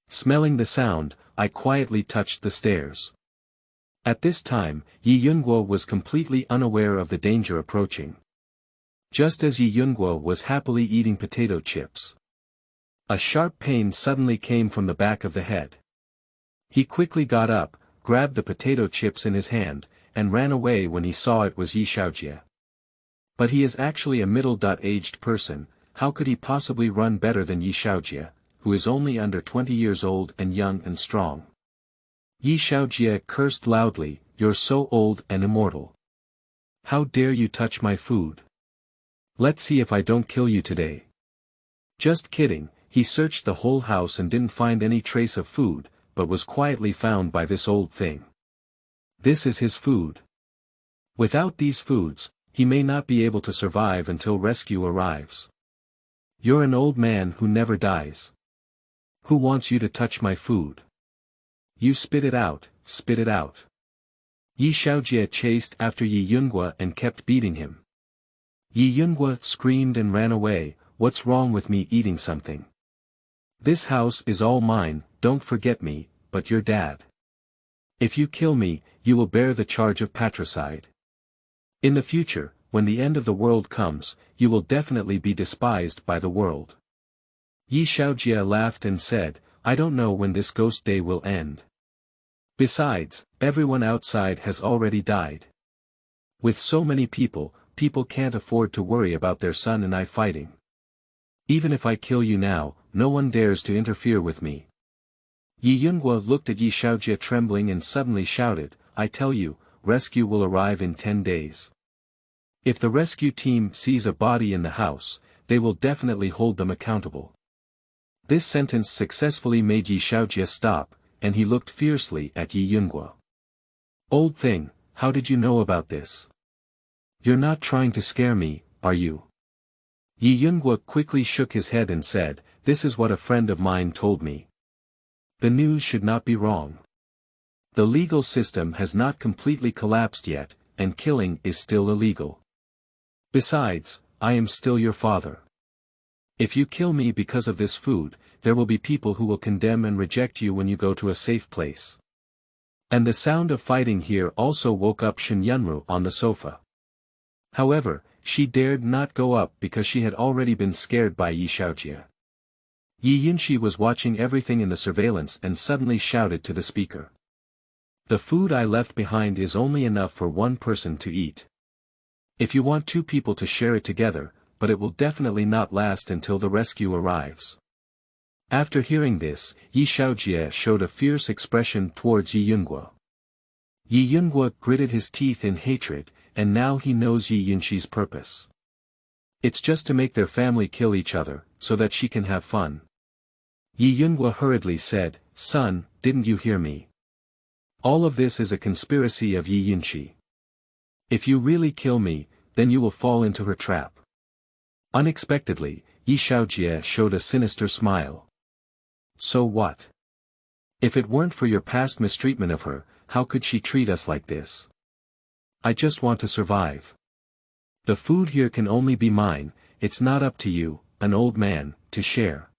Speaker 1: Smelling the sound, I quietly touched the stairs. At this time, Ye Yunxi was completely unaware of the danger approaching. Just as Ye Yunxi was happily eating potato chips, a sharp pain suddenly came from the back of the head. He quickly got up, grabbed the potato chips in his hand, and ran away when he saw it was Ye Shaojie. But he is actually a middle-aged person, how could he possibly run better than Ye Shaojie, who is only under 20 years old and young and strong? Ye Shaojie cursed loudly, "You're so old and immortal. How dare you touch my food? Let's see if I don't kill you today." Just kidding, he searched the whole house and didn't find any trace of food, but was quietly found by this old thing. This is his food. Without these foods, he may not be able to survive until rescue arrives. You're an old man who never dies. Who wants you to touch my food? You spit it out, spit it out. Ye Shaojie chased after Ye Yunxi and kept beating him. Ye Yunxi screamed and ran away, "What's wrong with me eating something? This house is all mine, don't forget me, but your dad. If you kill me, you will bear the charge of patricide." In the future, when the end of the world comes, you will definitely be despised by the world. Ye Shaojie laughed and said, I don't know when this ghost day will end. Besides, everyone outside has already died. With so many people, people can't afford to worry about their son and I fighting. Even if I kill you now, no one dares to interfere with me. Ye Yunxi looked at Ye Shaojie trembling and suddenly shouted, I tell you, rescue will arrive in 10 days. If the rescue team sees a body in the house, they will definitely hold them accountable. This sentence successfully made Ye Shaojie stop, and he looked fiercely at Ye Yunxi. Old thing, how did you know about this? You're not trying to scare me, are you? Ye Yunxi quickly shook his head and said, this is what a friend of mine told me. The news should not be wrong. The legal system has not completely collapsed yet, and killing is still illegal. Besides, I am still your father. If you kill me because of this food, there will be people who will condemn and reject you when you go to a safe place. And the sound of fighting here also woke up Shen Yunru on the sofa. However, she dared not go up because she had already been scared by Ye Shaojie. Ye Yunxi was watching everything in the surveillance and suddenly shouted to the speaker. The food I left behind is only enough for one person to eat. If you want two people to share it together, but it will definitely not last until the rescue arrives. After hearing this, Ye Shaojie showed a fierce expression towards Ye Yunxi. Ye Yunxi gritted his teeth in hatred, and now he knows Ye Yunxi's purpose. It's just to make their family kill each other, so that she can have fun. Ye Yunxi hurriedly said, Son, didn't you hear me? All of this is a conspiracy of Ye Yunxi. If you really kill me, then you will fall into her trap. Unexpectedly, Ye Shaojie showed a sinister smile. So what? If it weren't for your past mistreatment of her, how could she treat us like this? I just want to survive. The food here can only be mine, it's not up to you, an old man, to share.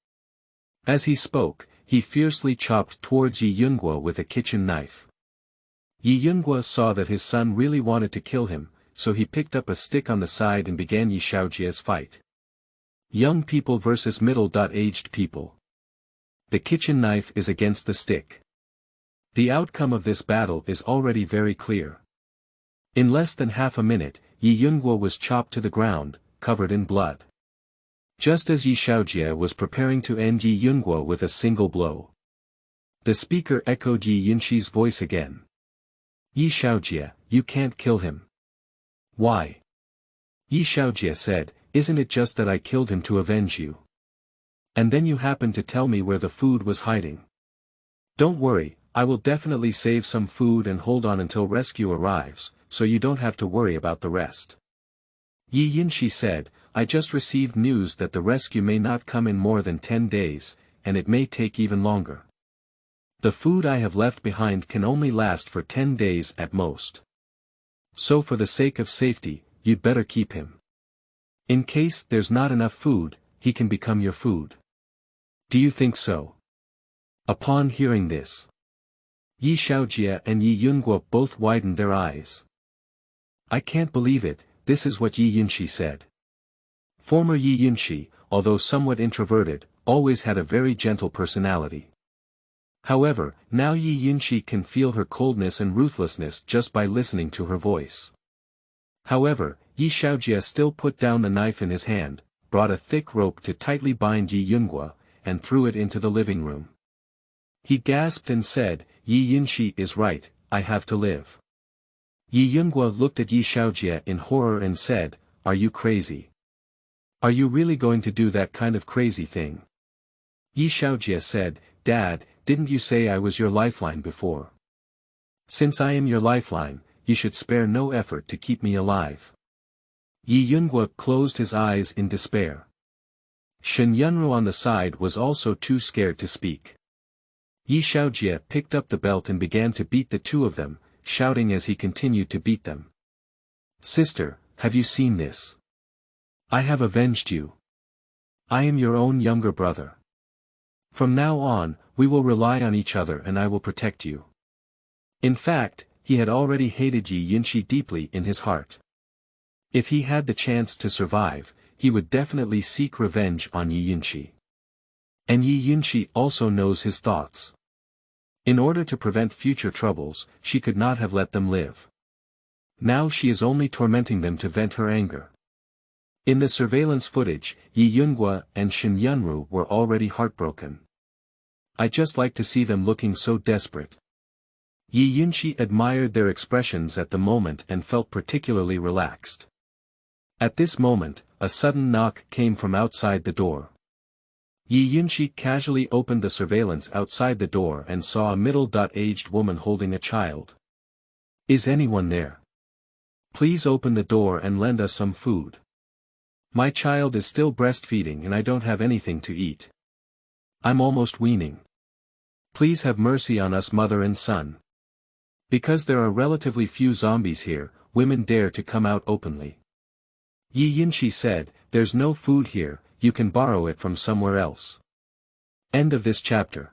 Speaker 1: As he spoke, he fiercely chopped towards Ye Yunxi with a kitchen knife. Ye Yunxi saw that his son really wanted to kill him, so he picked up a stick on the side and began Ye Shaojie's fight. Young people versus middle-aged people. The kitchen knife is against the stick. The outcome of this battle is already very clear. In less than half a minute, Ye Yunxi was chopped to the ground, covered in blood. Just as Ye Shaojie was preparing to end Ye Yunxi with a single blow. The speaker echoed Ye Yunxi's voice again. Ye Shaojie, you can't kill him. Why? Ye Shaojie said, isn't it just that I killed him to avenge you? And then you happened to tell me where the food was hiding. Don't worry, I will definitely save some food and hold on until rescue arrives, so you don't have to worry about the rest. Ye Yunxi said, I just received news that the rescue may not come in more than 10 days, and it may take even longer. The food I have left behind can only last for 10 days at most. So for the sake of safety, you'd better keep him. In case there's not enough food, he can become your food. Do you think so? Upon hearing this, Ye Shaojie and Ye Yunxi both widened their eyes. I can't believe it, this is what Ye Yunxi said. Former Ye Yunxi, although somewhat introverted, always had a very gentle personality. However, now Ye Yunxi can feel her coldness and ruthlessness just by listening to her voice. However, Ye Shaojie still put down the knife in his hand, brought a thick rope to tightly bind Ye Yunxi, and threw it into the living room. He gasped and said, Ye Yunxi is right, I have to live. Ye Yunxi looked at Ye Shaojie in horror and said, Are you crazy? Are you really going to do that kind of crazy thing? Ye Shaojie said, Dad, didn't you say I was your lifeline before? Since I am your lifeline, you should spare no effort to keep me alive. Ye Yunxi closed his eyes in despair. Shen Yunru on the side was also too scared to speak. Ye Shaojie picked up the belt and began to beat the two of them, shouting as he continued to beat them. Sister, have you seen this? I have avenged you. I am your own younger brother. From now on, we will rely on each other and I will protect you. In fact, he had already hated Ye Yunxi deeply in his heart. If he had the chance to survive, he would definitely seek revenge on Ye Yunxi. And Ye Yunxi also knows his thoughts. In order to prevent future troubles, she could not have let them live. Now she is only tormenting them to vent her anger. In the surveillance footage, Ye Yunhua and Shen Yunru were already heartbroken. I just like to see them looking so desperate. Ye Yunxi admired their expressions at the moment and felt particularly relaxed. At this moment, a sudden knock came from outside the door. Ye Yunxi casually opened the surveillance outside the door and saw a middle-aged woman holding a child. Is anyone there? Please open the door and lend us some food. My child is still breastfeeding and I don't have anything to eat. I'm almost weaning. Please have mercy on us, mother and son. Because there are relatively few zombies here, women dare to come out openly. Ye Yunxi said, there's no food here, you can borrow it from somewhere else. End of this chapter.